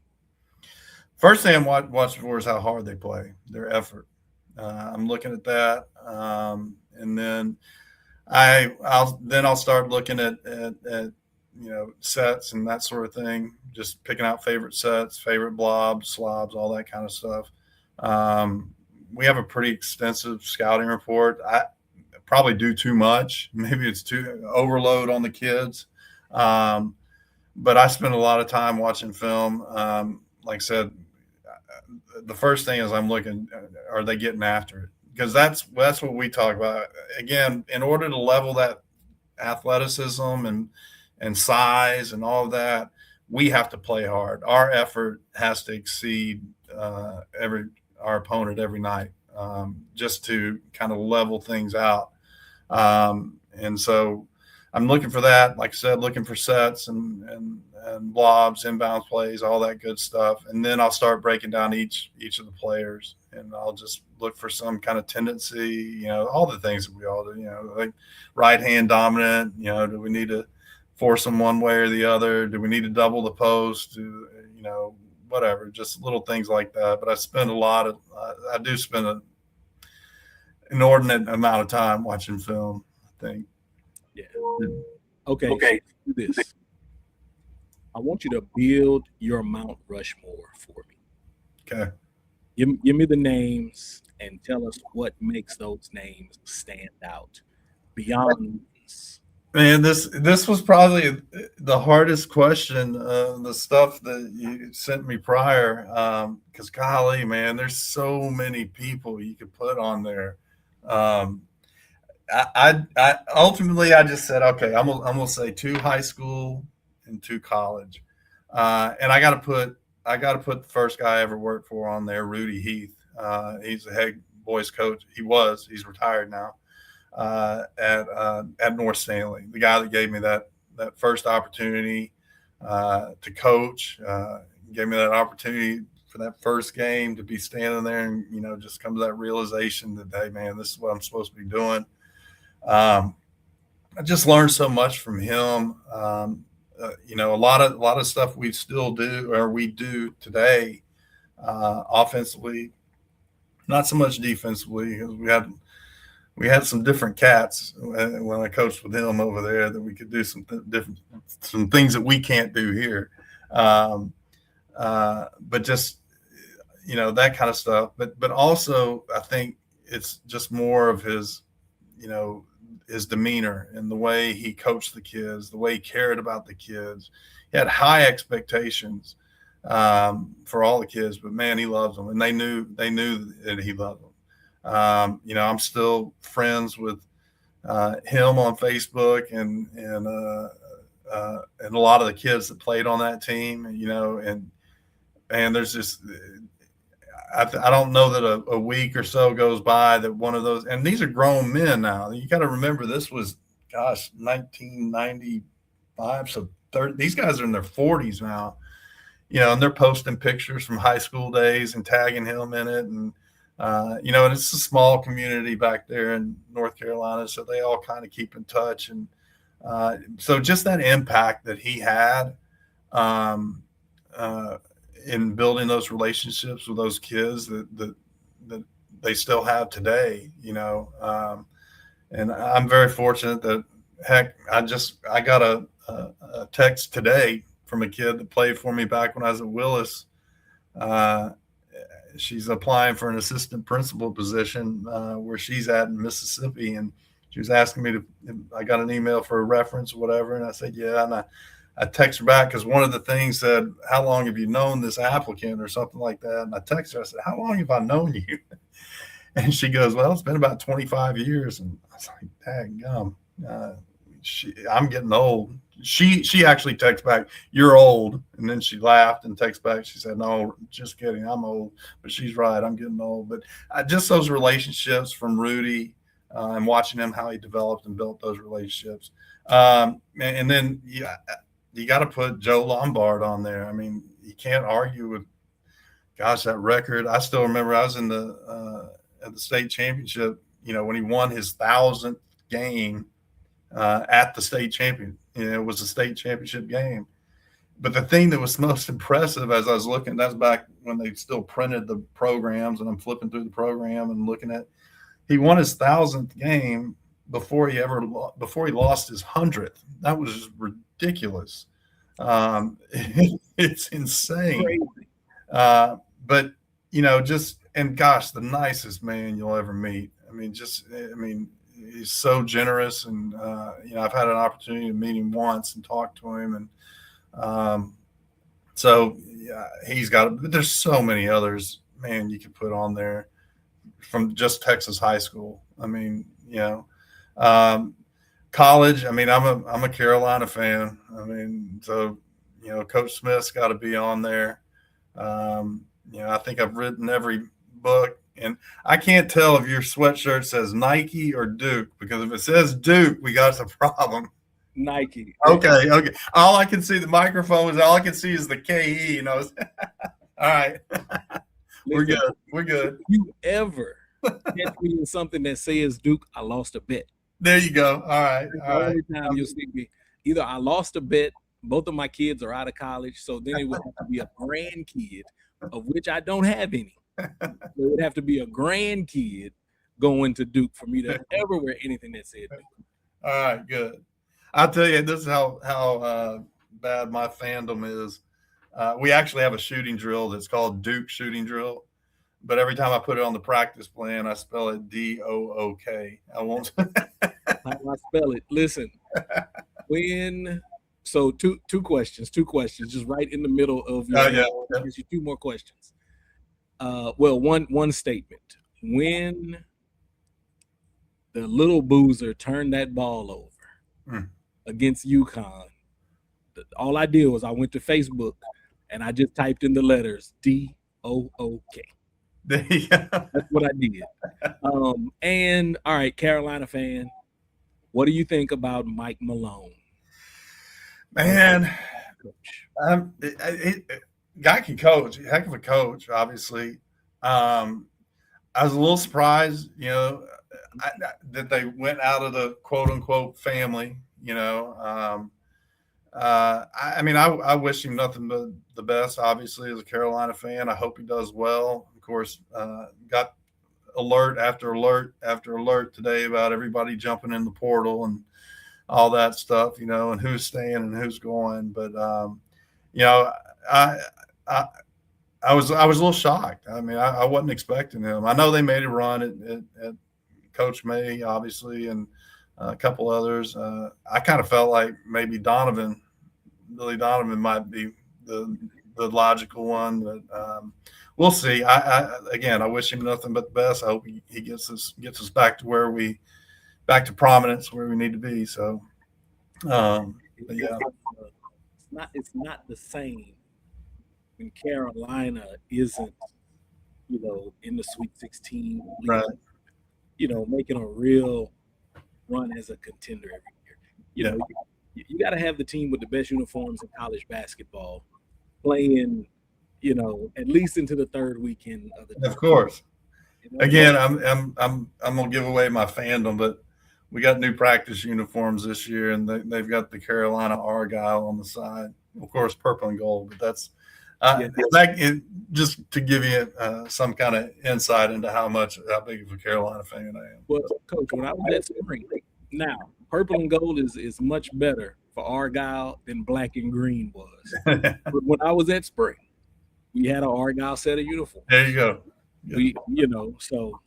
First thing I'm watching for is how hard they play, their effort. I'm looking at that, and then I'll start looking at sets and that sort of thing. Just picking out favorite sets, favorite blobs, slobs, all that kind of stuff. We have a pretty extensive scouting report. I probably do too much. Maybe it's too overload on the kids, but I spend a lot of time watching film. Like I said, the first thing is I'm looking, are they getting after it? Because that's what we talk about. Again, in order to level that athleticism and size and all of that, we have to play hard. Our effort has to exceed our opponent every night, just to kind of level things out. And so I'm looking for that. Like I said, looking for sets and blobs, inbound plays, all that good stuff. And then I'll start breaking down each of the players, and I'll just look for some kind of tendency, all the things that we all do, like right hand dominant, do we need to force them one way or the other? Do we need to double the post? Whatever, just little things like that. But I do spend an inordinate amount of time watching film, I think. Yeah. Okay. So do this. I want you to build your Mount Rushmore for me. Okay. Give me the names and tell us what makes those names stand out beyond. Man, this was probably the hardest question, the stuff that you sent me prior, because golly, man, there's so many people you could put on there. I ultimately I just said, okay, I'm gonna say 2 high school and 2 college, and I got to put the first guy I ever worked for on there, Rudy Heath. He's the head boys coach. He's retired now. At North Stanley, the guy that gave me that first opportunity to coach, gave me that opportunity for that first game to be standing there and just come to that realization that, hey man, this is what I'm supposed to be doing. I just learned so much from him. A lot of stuff we still do, or we do today, offensively, not so much defensively, because we had some different cats when I coached with him over there, that we could do some things that we can't do here. But just, that kind of stuff. But also I think it's just more of his demeanor and the way he coached the kids, the way he cared about the kids. He had high expectations for all the kids, but man, he loves them, and they knew that he loved them. I'm still friends with him on Facebook and a lot of the kids that played on that team, and there's just, I don't know that a week or so goes by that one of those, and these are grown men now. You got to remember this was, gosh, 1995. So 30, these guys are in their 40s now, and they're posting pictures from high school days and tagging him in it. And, and it's a small community back there in North Carolina. So they all kind of keep in touch. And so just that impact that he had, in building those relationships with those kids that they still have today, and I'm very fortunate that, heck, I got a text today from a kid that played for me back when I was at Willis. She's applying for an assistant principal position where she's at in Mississippi, and she was asking me I got an email for a reference or whatever, and I said, yeah, and I text her back because one of the things said, how long have you known this applicant or something like that? And I text her, I said, how long have I known you? And she goes, well, it's been about 25 years. And I was like, daggum, I'm getting old. She actually texts back, you're old. And then she laughed and texts back. She said, no, just kidding. I'm old. But she's right. I'm getting old. But just those relationships from Rudy and watching him, how he developed and built those relationships. And then, you got to put Joe Lombard on there. I mean, you can't argue with, gosh, that record. I still remember I was in at the state championship, when he won his 1,000th game at the state champion. It was a state championship game. But the thing that was most impressive as I was looking, that's back when they still printed the programs, and I'm flipping through the program and looking at, he won his 1,000th game before he lost his 100th. That was just ridiculous. It's insane. But and gosh, the nicest man you'll ever meet. I mean, he's so generous, and I've had an opportunity to meet him once and talk to him, and so yeah, but there's so many others, man, you could put on there from just Texas high school. I mean, college. I mean, I'm a Carolina fan. I mean, so Coach Smith's got to be on there. I think I've written every book, and I can't tell if your sweatshirt says Nike or Duke, because if it says Duke, we got a problem. Nike. Okay. All I can see, the microphone is all I can see is the KE. All right. We're good. If you ever catch me in something that says Duke, I lost a bet. There you go. All right. Every time you'll see me, either I lost a bet, both of my kids are out of college, so then it would have to be a grandkid, of which I don't have any. So it would have to be a grandkid going to Duke for me to ever wear anything that said Duke. All right, good. I'll tell you, this is how bad my fandom is. We actually have a shooting drill that's called Duke Shooting Drill. But every time I put it on the practice plan, I spell it Dook. I won't. How I spell it. Listen, so two questions, just right in the middle of your. I'll ask you two more questions. Well, one statement. When the little boozer turned that ball over against UConn, all I did was I went to Facebook and I just typed in the letters Dook. That's what I did. And all right, Carolina fan, what do you think about Mike Malone? Man, guy can coach, heck of a coach, obviously. I was a little surprised, that they went out of the quote unquote family, I wish him nothing but the best, obviously, as a Carolina fan. I hope he does well. Of course, got alert after alert after alert today about everybody jumping in the portal and all that stuff, and who's staying and who's going. But, I was a little shocked. I mean, I wasn't expecting him. I know they made a run at Coach May, obviously, and a couple others. I kind of felt like maybe Billy Donovan might be the logical one, but we'll see. I wish him nothing but the best. I hope he gets us back to back to prominence where we need to be. So, but yeah, it's not the same when Carolina isn't in the Sweet 16, Right. making a real run as a contender every year. You got to have the team with the best uniforms in college basketball playing, at least into the third weekend of the Of tournament. course. You know? Again, I'm gonna give away my fandom, but we got new practice uniforms this year, and they've got the Carolina Argyle on the side. Of course, purple and gold, but that's Yeah. just to give you some kind of insight into how big of a Carolina fan I am. Well, Coach, when I was at spring, now purple and gold is much better for Argyle than black and green was. But when I was at spring, we had an Argyle set of uniforms. There you go. So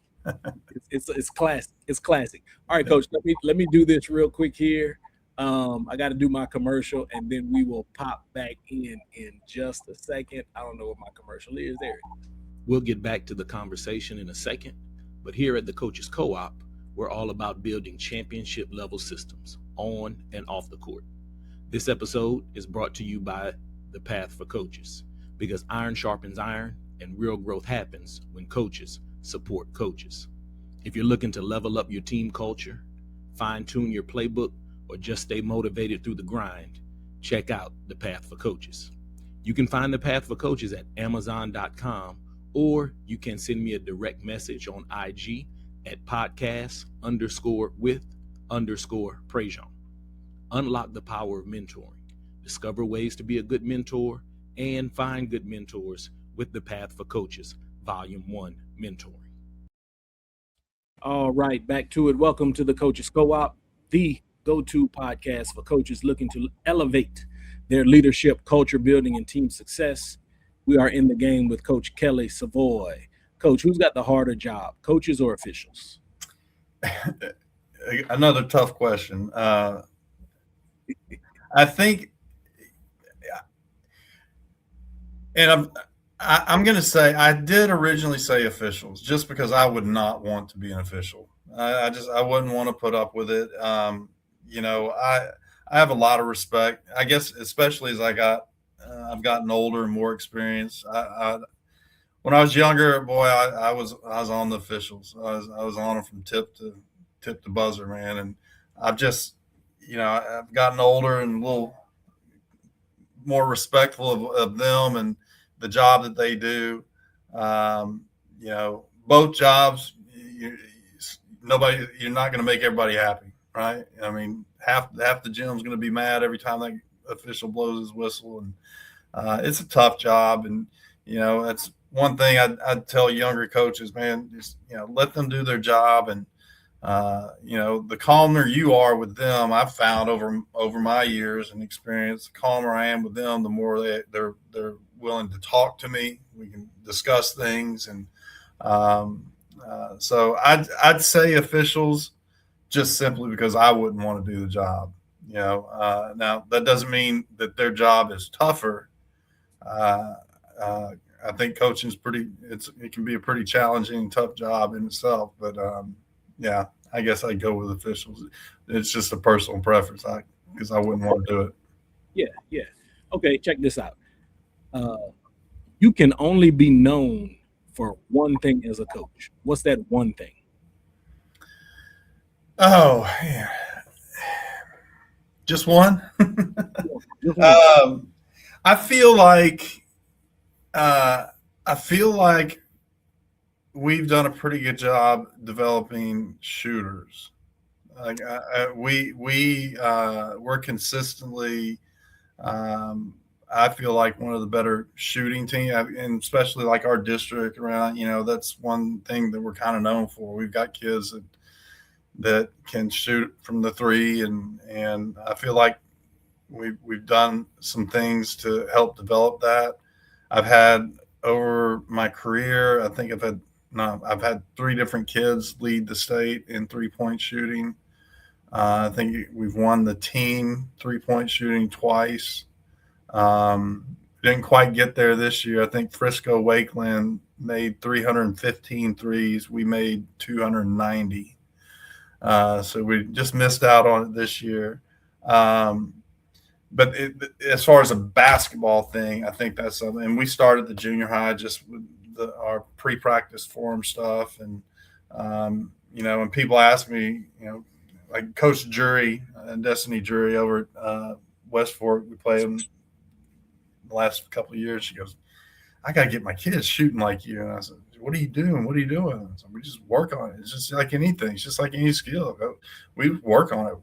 it's classic. It's classic. All right, Coach, let me do this real quick here. I got to do my commercial, and then we will pop back in just a second. I don't know what my commercial is there. We'll get back to the conversation in a second, but here at the Coaches Co-op, we're all about building championship level systems on and off the court. This episode is brought to you by The Path for Coaches, because iron sharpens iron and real growth happens when coaches support coaches. If you're looking to level up your team culture, fine-tune your playbook, or just stay motivated through the grind, check out The Path for Coaches. You can find The Path for Coaches at Amazon.com, or you can send me a direct message on IG at podcast_with_Prejean. Unlock the power of mentoring. Discover ways to be a good mentor and find good mentors with The Path for Coaches, Volume 1, Mentoring. All right, back to it. Welcome to the Coaches Co-op, the go-to podcast for coaches looking to elevate their leadership, culture building, and team success. We are in the game with Coach Kelly Savoy. Coach, who's got the harder job, coaches or officials? Another tough question. I think, and I'm going to say I did originally say officials just because I would not want to be an official. I wouldn't want to put up with it. I have a lot of respect, I guess, especially as I've gotten older and more experienced. When I was younger, boy, I was on the officials. I was on them from tip to buzzer, man. And I've just, I've gotten older and a little more respectful of them and the job that they do. Both jobs, you're not going to make everybody happy, right? I mean, half the gym's going to be mad every time that official blows his whistle, and it's a tough job. And that's one thing I'd tell younger coaches, man, just let them do their job. And the calmer you are with them, I've found over my years and experience, the calmer I am with them, the more they're willing to talk to me. We can discuss things, and so I'd say officials, just simply because I wouldn't want to do the job. Now that doesn't mean that their job is tougher. I think coaching is it can be a pretty challenging and tough job in itself. But yeah, I guess I'd go with officials. It's just a personal preference because I wouldn't want to do it. Yeah. Okay, check this out. You can only be known for one thing as a coach. What's that one thing? Oh, yeah. Just one? I feel like we've done a pretty good job developing shooters. Like we're consistently, I feel like one of the better shooting teams, and especially like our district around. That's one thing that we're kind of known for. We've got kids that can shoot from the three, and I feel like we've done some things to help develop that. I've had over my career, I think I've had 3 different kids lead the state in 3-point shooting. I think we've won the team 3-point shooting twice. Didn't quite get there this year. I think Frisco Wakeland made 315 threes. We made 290. So we just missed out on it this year. But as far as a basketball thing, I think that's something. And we started the junior high just with our pre-practice form stuff. And when people ask me, like Coach Jury and Destiny Jury over at West Fork, we played them the last couple of years. She goes, I got to get my kids shooting like you. And I said, what are you doing? What are you doing? So we just work on it. It's just like anything. It's just like any skill. We work on it.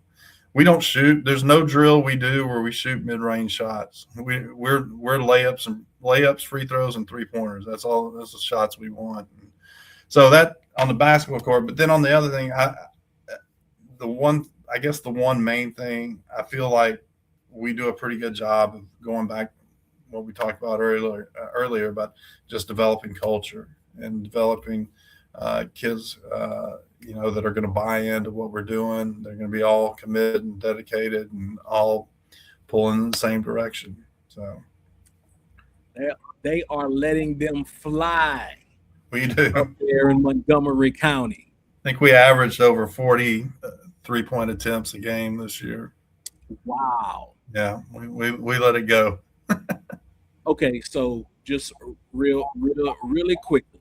We don't shoot. There's no drill we do where we shoot mid-range shots. We're layups, free throws, and 3-pointers. That's all. That's the shots we want. So that on the basketball court. But then on the other thing, the one main thing, I feel like we do a pretty good job of going back what we talked about earlier about just developing culture and developing kids, that are going to buy into what we're doing. They're going to be all committed and dedicated and all pulling in the same direction. So they are letting them fly. We do up there in Montgomery County. I think we averaged over 40 3-point attempts a game this year. Wow. Yeah, we let it go. Okay, so just really quickly,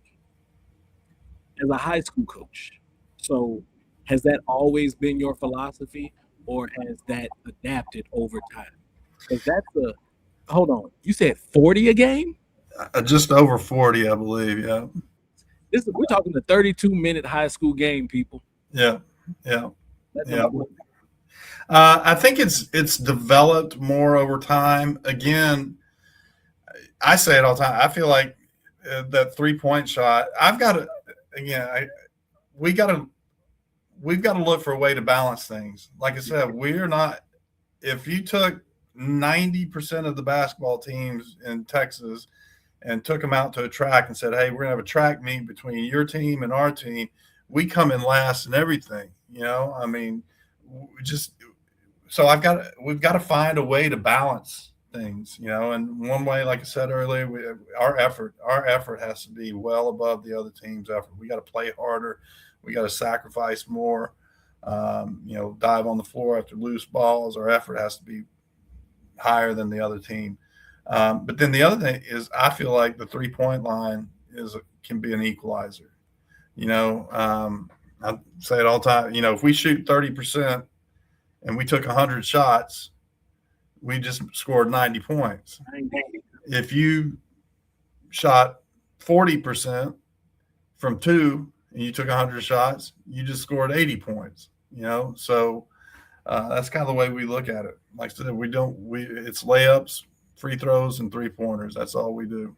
as a high school coach, so has that always been your philosophy, or has that adapted over time? Because hold on, you said 40 a game? Just over 40, I believe. Yeah. We're talking a 32-minute high school game, people. Yeah. I think it's developed more over time. Again, I say it all the time. I feel like that 3-point shot. We've got to look for a way to balance things. Like I said, we're not. If you took 90% of the basketball teams in Texas and took them out to a track and said, "Hey, we're gonna have a track meet between your team and our team," we come in last in everything. I mean, we've got to find a way to balance things, and one way, like I said earlier, our effort has to be well above the other team's effort. We got to play harder. We got to sacrifice more, dive on the floor after loose balls. Our effort has to be higher than the other team. But then the other thing is, I feel like the 3-point line can be an equalizer. I say it all the time. If we shoot 30% and we took 100 shots, we just scored 90 points. If you shot 40% from 2 and you took 100 shots, you just scored 80 points. So that's kind of the way we look at it. Like I said, it's layups, free throws, and 3-pointers. That's all we do.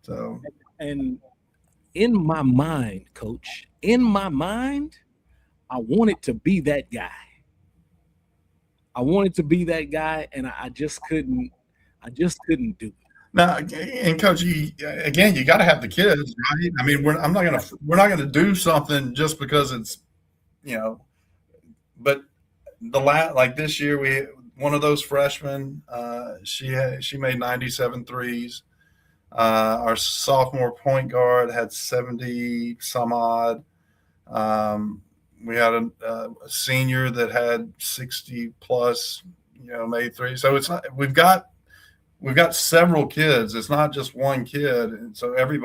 So, and in my mind, Coach, I wanted to be that guy. And I just couldn't do it. Now, and Coach, you got to have the kids, right? I mean, we're not gonna do something just because it's, But like this year, one of those freshmen, she made 97 threes. Our sophomore point guard had 70 some odd. We had a senior that had 60 plus, made 3. So it's not, we've got several kids. It's not just one kid. And so we've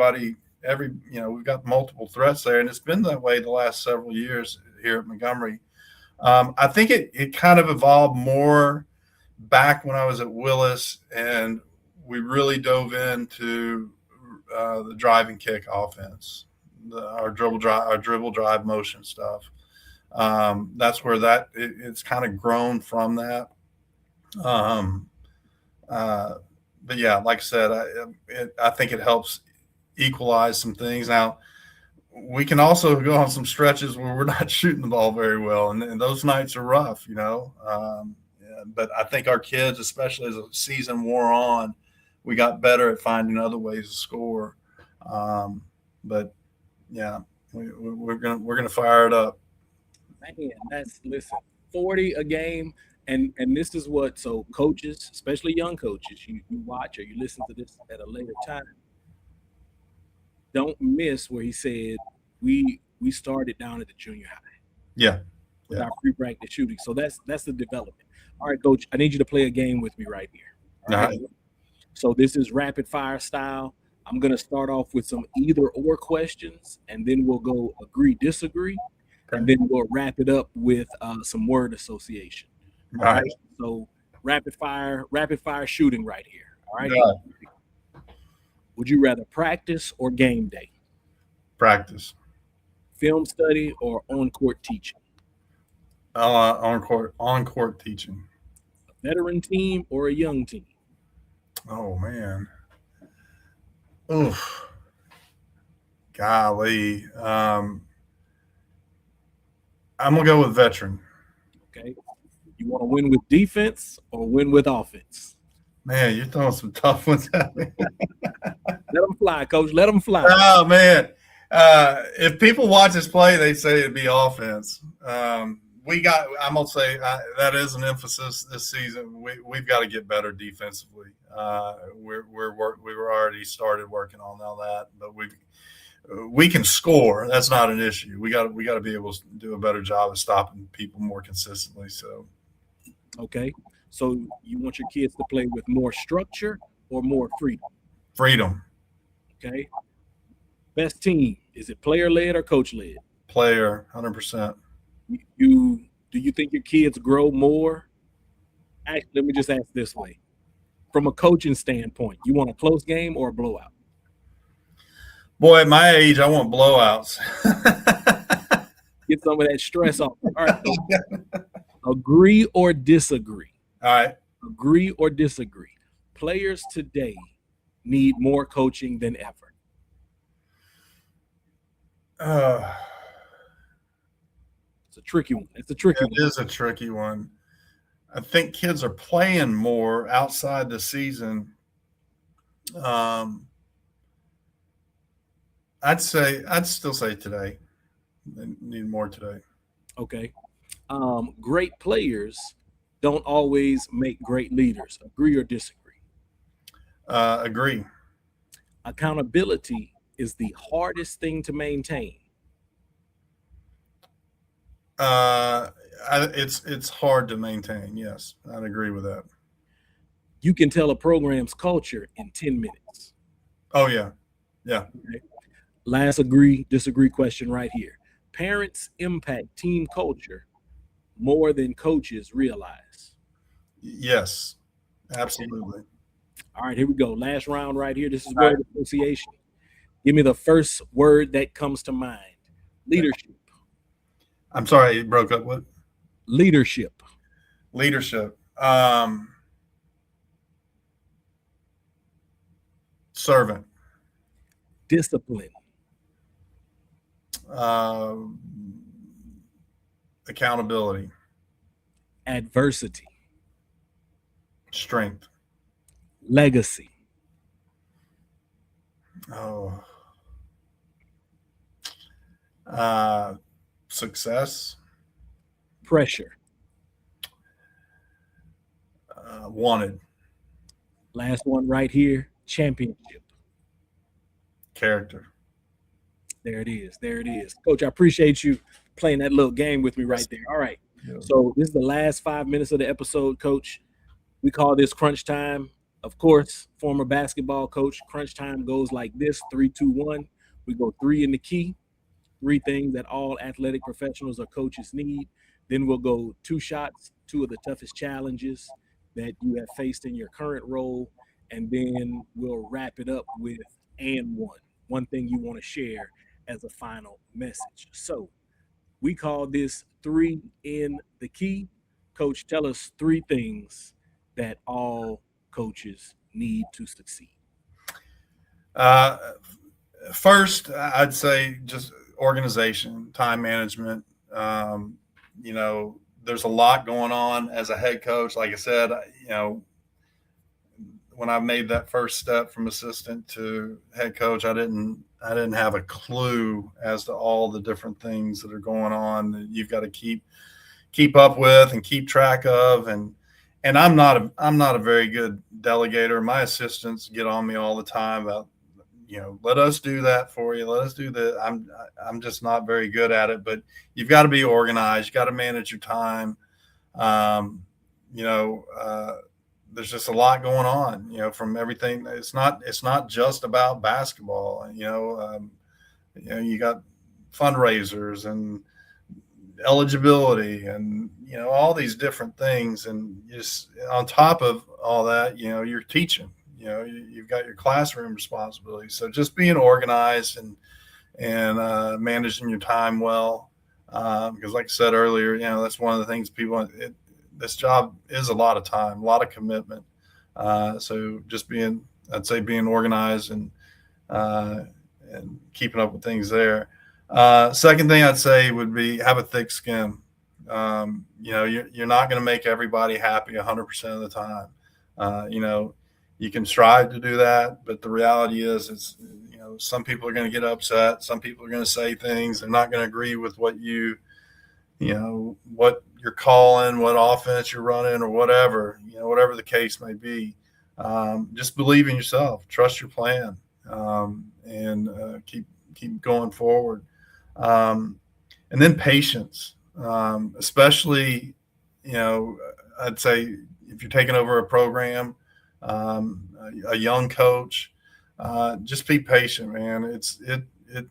got multiple threats there. And it's been that way the last several years here at Montgomery. I think it kind of evolved more back when I was at Willis, and we really dove into the drive and kick offense, our dribble drive motion stuff. That's where it's kind of grown from that. But yeah, like I said, I think it helps equalize some things. Now, we can also go on some stretches where we're not shooting the ball very well, and those nights are rough, but I think our kids, especially as the season wore on, we got better at finding other ways to score. But yeah, we're gonna fire it up. Man, listen, 40 a game, and this is what, so coaches, especially young coaches, you watch or you listen to this at a later time, don't miss where he said we started down at the junior high. Yeah. With our pre-practice shooting. So that's the development. All right, Coach, I need you to play a game with me right here. All right. So this is rapid fire style. I'm going to start off with some either or questions, and then we'll go agree, disagree, and then we'll wrap it up with some word association. All right. So rapid fire shooting right here. All right. Yeah. Would you rather practice or game day? Practice. Film study or on-court teaching? On court teaching. A veteran team or a young team? Oh man. Oof. Golly. I'm gonna go with veteran. Okay. You want to win with defense or win with offense? Man, you're throwing some tough ones at me. Let them fly, Coach. Let them fly. Oh man. If people watch us play, they say it'd be offense. I'm gonna say that is an emphasis this season. We've got to get better defensively. We were already started working on all that, but we can score. That's not an issue. We got to be able to do a better job of stopping people more consistently. So, okay. So you want your kids to play with more structure or more freedom? Freedom. Okay. Best team, is it player led or coach led? Player, 100%. Do you think your kids grow more? Actually, let me just ask this way. From a coaching standpoint, you want a close game or a blowout? Boy, at my age, I want blowouts. Get some of that stress off. All right. Agree or disagree? All right. Agree or disagree? Players today need more coaching than ever. It's a tricky one. It's a tricky one. It is a tricky one. I think kids are playing more outside the season. I'd still say today. They need more today. Okay. Great players don't always make great leaders. Agree or disagree? Agree. Accountability is the hardest thing to maintain. It's hard to maintain. Yes, I'd agree with that. You can tell a program's culture in 10 minutes. Oh yeah. Yeah. Okay. Last agree, disagree question right here. Parents impact team culture more than coaches realize. Yes, absolutely. All right, here we go. Last round right here. This is word association. Give me the first word that comes to mind. Leadership. I'm sorry, it broke up. What? Leadership. Leadership. Servant. Discipline. Accountability. Adversity. Strength. Legacy. Oh. Success. Pressure. Wanted. Last one right here. Championship. Character. There it is. There it is. Coach, I appreciate you playing that little game with me right there. All right. Yeah. So this is the last 5 minutes of the episode, Coach. We call this crunch time. Of course, former basketball coach, crunch time goes like this: 3, 2, 1. We go 3 in the key, 3 things that all athletic professionals or coaches need. Then we'll go 2 shots, 2 of the toughest challenges that you have faced in your current role. And then we'll wrap it up with and one thing you want to share as a final message. So we call this 3 in the key. Coach, tell us 3 things that all coaches need to succeed. First, I'd say just organization, time management. There's a lot going on as a head coach. Like I said, when I made that first step from assistant to head coach, I didn't have a clue as to all the different things that are going on that you've got to keep up with and keep track of. And I'm not a very good delegator. My assistants get on me all the time about, let us do that for you. Let us do that. I'm just not very good at it, but you've got to be there's just a lot going on, from everything. It's not just about basketball. You got fundraisers and eligibility and all these different things, and just on top of all that, you're teaching. You've got your classroom responsibilities. So just being organized and managing your time well, because like I said earlier, that's one of the things this job is a lot of time, a lot of commitment. So just being organized and keeping up with things there. Second thing I'd say would be have a thick skin. You're not going to make everybody happy 100% of the time. You can strive to do that, but the reality is some people are going to get upset. Some people are going to say things. They're not going to agree with what what you're calling, what offense you're running, or whatever the case may be. Just believe in yourself, trust your plan, and keep going forward. And then patience, especially, I'd say if you're taking over a program, a young coach, just be patient, man. It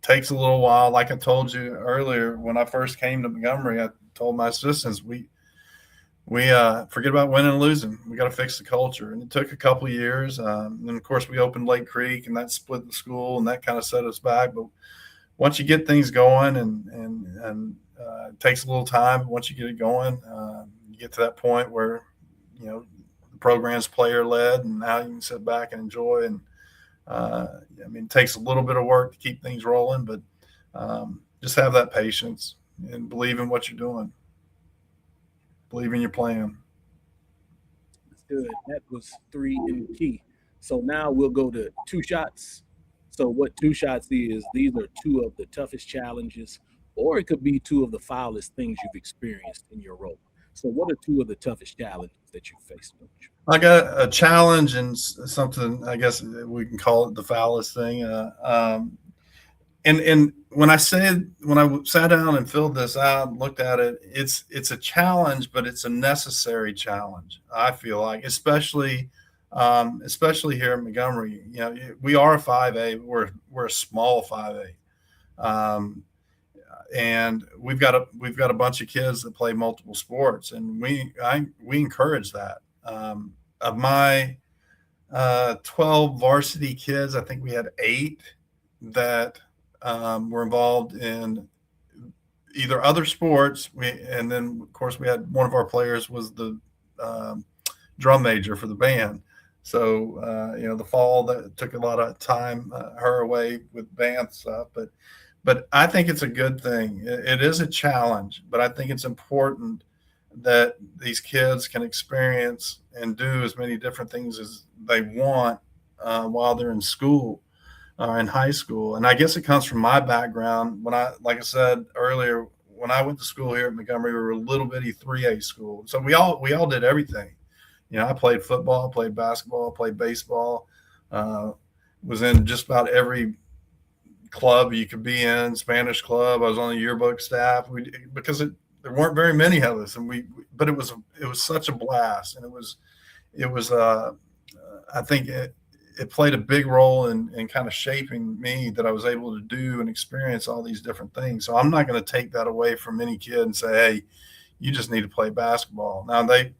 takes a little while. Like I told you earlier, when I first came to Montgomery, I told my assistants, we forget about winning and losing. We got to fix the culture. And it took a couple of years. And of course we opened Lake Creek, and that split the school, and that kind of set us back. But once you get things going and it takes a little time. Once you get it going, you get to that point where, the program's player led, and now you can sit back and enjoy. And it takes a little bit of work to keep things rolling, but just have that patience and believe in what you're doing. Believe in your plan. That's good. That was 3 in the key. So now we'll go to 2 shots. So what 2 shots is, these are 2 of the toughest challenges, or it could be 2 of the foulest things you've experienced in your role. So what are 2 of the toughest challenges that you faced, Coach? I got a challenge and something, I guess we can call it the foulest thing. And when I sat down and filled this out and looked at it, it's a challenge, but it's a necessary challenge. I feel like, especially here in Montgomery, we are a 5A, but we're a small 5A. And we've got a bunch of kids that play multiple sports, and we encourage that. Of my 12 varsity kids, I think we had 8 that were involved in either other sports. And then of course we had one of our players was the drum major for the band. So the fall that took a lot of time her away with band stuff, but I think it's a good thing. It is a challenge, but I think it's important that these kids can experience and do as many different things as they want while they're in school or in high school. And I guess it comes from my background. Like I said earlier, when I went to school here at Montgomery, we were a little bitty 3A school. So we all did everything. I played football, played basketball, played baseball, was in just about every club you could be in, Spanish club. I was on the yearbook staff. Because there weren't very many of us, but it was such a blast, and it was I think it played a big role in kind of shaping me, that I was able to do and experience all these different things. So I'm not going to take that away from any kid and say, hey, you just need to play basketball. Now they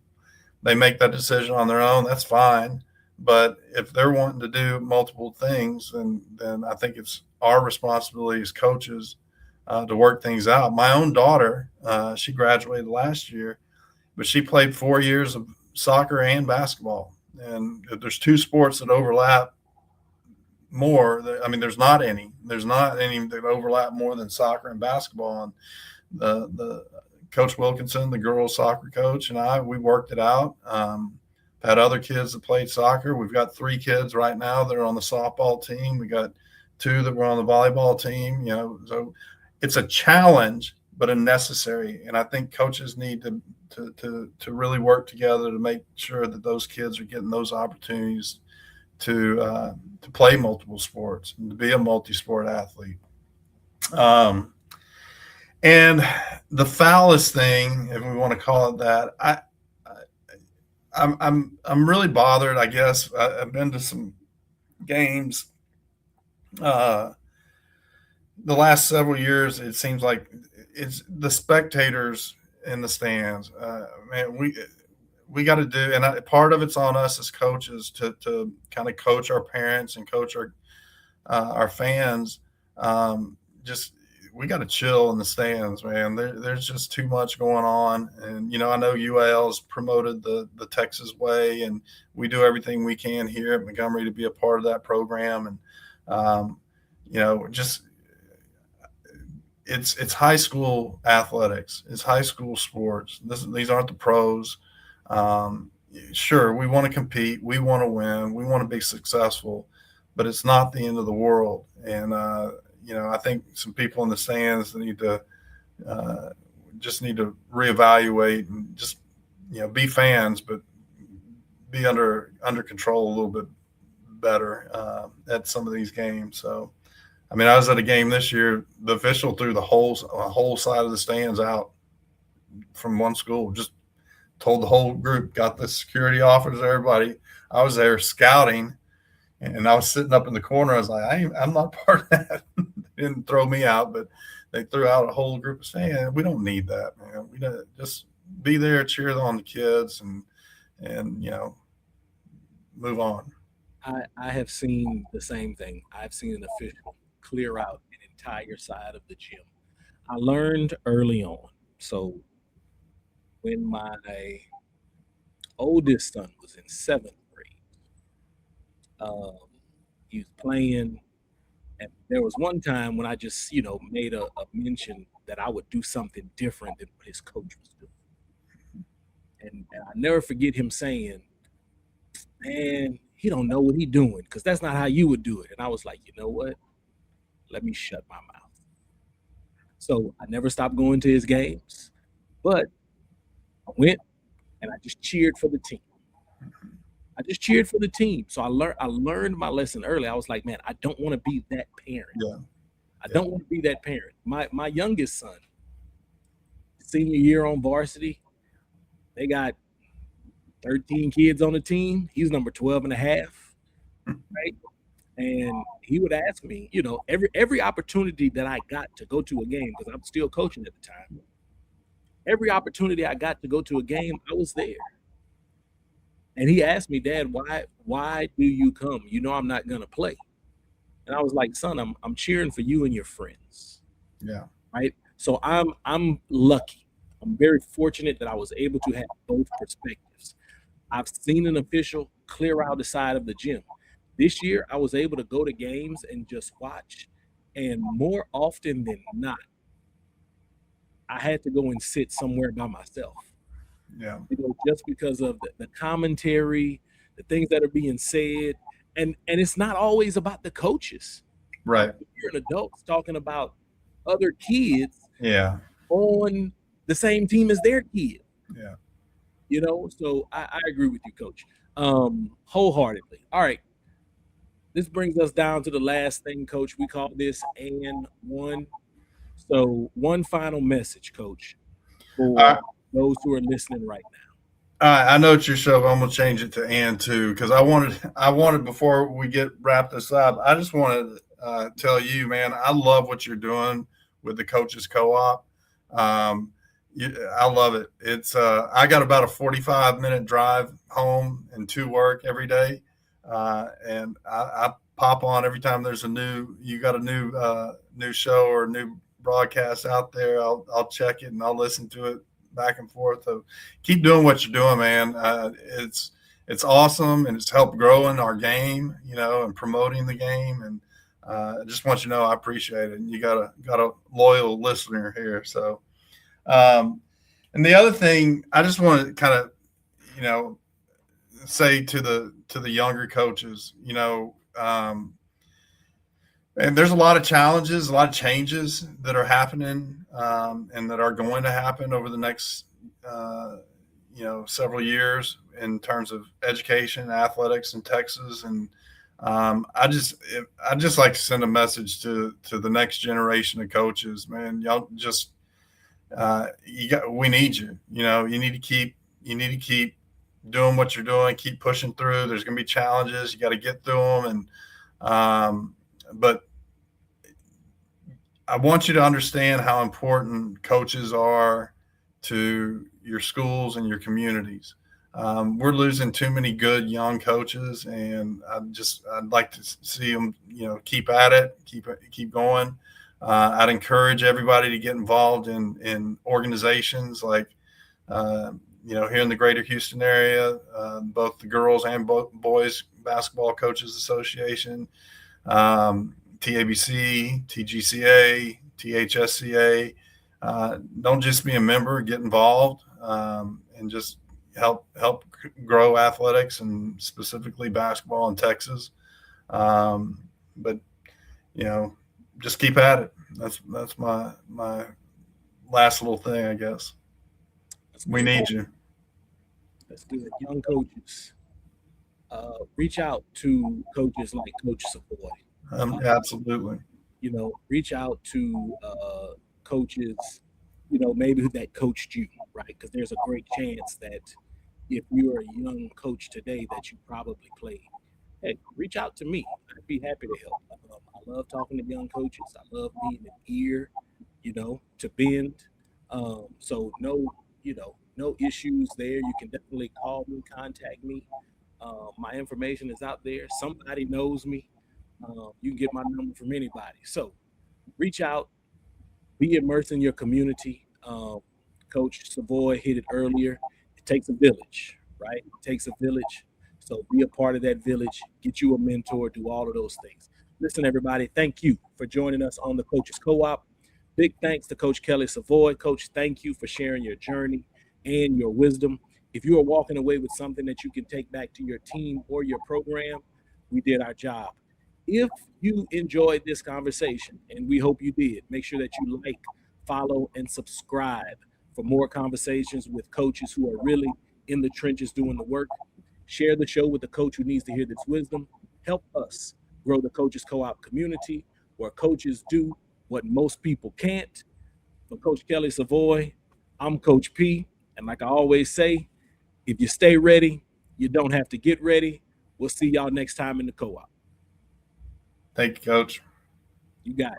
make that decision on their own. That's fine. But if they're wanting to do multiple things, then I think it's our responsibility as coaches to work things out. My own daughter, she graduated last year, but she played 4 years of soccer and basketball. And if there's 2 sports that overlap more, there's not any that overlap more than soccer and basketball. And the Coach Wilkinson, the girls soccer coach, and we worked it out. Had other kids that played soccer. We've got 3 kids right now that are on the softball team. We got 2 that were on the volleyball team. So it's a challenge, but a necessary. And I think coaches need to really work together to make sure that those kids are getting those opportunities to play multiple sports and to be a multi-sport athlete. And the foulest thing, if we want to call it that, I'm really bothered. I guess I've been to some games. The last several years, it seems like it's the spectators in the stands. Man, we got to do, and part of it's on us as coaches to kind of coach our parents and coach our fans. Just we got to chill in the stands, man. There's just too much going on, and I know UAL's promoted the Texas way, and we do everything we can here at Montgomery to be a part of that program, and just it's high school athletics, it's high school sports. These aren't the pros. Sure, we want to compete, we want to win, we want to be successful, but it's not the end of the world. And I think some people in the stands need to reevaluate and just be fans, but be under control a little bit better at some of these games. So, I mean, I was at a game this year. The official threw the whole side of the stands out from one school. Just told the whole group, got the security officers, everybody. I was there scouting, and I was sitting up in the corner. I was like, I'm not part of that. They didn't throw me out, but they threw out a whole group of saying, we don't need that, man. We gotta just be there, cheer on the kids, and move on. I have seen the same thing. I've seen an official clear out an entire side of the gym. I learned early on. So when my oldest son was in 7th grade, he was playing, and there was one time when I just, made a mention that I would do something different than what his coach was doing. And I never forget him saying, man, he don't know what he's doing, because that's not how you would do it. And I was like, you know what? Let me shut my mouth. So I never stopped going to his games, but I went and I just cheered for the team. So I learned my lesson early. I was like, man, I don't want to be that parent. Yeah. I don't want to be that parent. My youngest son, senior year on varsity, they got 13 kids on the team. He's number 12 and a half, right? And he would ask me, every opportunity that I got to go to a game, because I'm still coaching at the time, every opportunity I got to go to a game, I was there. And he asked me, Dad, why do you come? I'm not gonna play. And I was like, son, I'm cheering for you and your friends. Yeah. Right. So I'm lucky. I'm very fortunate that I was able to have both perspectives. I've seen an official clear out the side of the gym. This year, I was able to go to games and just watch. And more often than not, I had to go and sit somewhere by myself. Yeah. Just because of the commentary, the things that are being said. And it's not always about the coaches. Right. You're an adult talking about other kids on the same team as their kid. Yeah. So I agree with you, Coach, wholeheartedly. All right. This brings us down to the last thing, Coach. We call this and one. So one final message, Coach, for those who are listening right now. I know it's your show. I'm gonna change it to and two, because I wanted before we wrap this up. I just wanted to tell you, man, I love what you're doing with the Coaches Co-op. I love it. It's I got about a 45-minute drive home and to work every day. And I pop on every time there's you got a new show or a new broadcast out there. I'll check it and I'll listen to it back and forth. So keep doing what you're doing, man. It's awesome, and it's helped growing our game, and promoting the game. And I just want you to know I appreciate it. And you got a loyal listener here. So, and the other thing I just want to kind of, say to the younger coaches, and there's a lot of challenges, a lot of changes that are happening, and that are going to happen over the next, several years in terms of education, athletics in Texas. And I just like to send a message to the next generation of coaches, man. Y'all just we need you. You need to keep doing what you're doing. Keep pushing through. There's going to be challenges. You got to get through them. But I want you to understand how important coaches are to your schools and your communities. We're losing too many good young coaches, and I'd like to see them, keep at it, keep going. I'd encourage everybody to get involved in organizations like, here in the greater Houston area, both the girls and boys basketball coaches association, TABC, TGCA, THSCA. Don't just be a member, get involved, and just help grow athletics, and specifically basketball in Texas. But just keep at it. That's my last little thing, I guess. We need you. That's good. Young coaches, reach out to coaches like Coach Savoy. Absolutely. Reach out to coaches, maybe that coached you, right? Because there's a great chance that if you're a young coach today that you probably played. Hey, reach out to me. I'd be happy to help. I love talking to young coaches. I love being an ear, to bend. So no issues there. You can definitely call me, contact me. My information is out there. Somebody knows me. You can get my number from anybody. So reach out, be immersed in your community. Coach Savoy hit it earlier. It takes a village, right? It takes a village. So be a part of that village, get you a mentor, do all of those things. Listen, everybody, thank you for joining us on the Coaches Co-op. Big thanks to Coach Kelly Savoy. Coach, thank you for sharing your journey and your wisdom. If you are walking away with something that you can take back to your team or your program, we did our job. If you enjoyed this conversation, and we hope you did, make sure that you like, follow, and subscribe for more conversations with coaches who are really in the trenches doing the work. Share the show with the coach who needs to hear this wisdom. Help us grow the Coaches Co-op community, where coaches do what most people can't. For Coach Kelly Savoy, I'm Coach P. And like I always say, if you stay ready, you don't have to get ready. We'll see y'all next time in the Co-op. Thank you, Coach. You got it.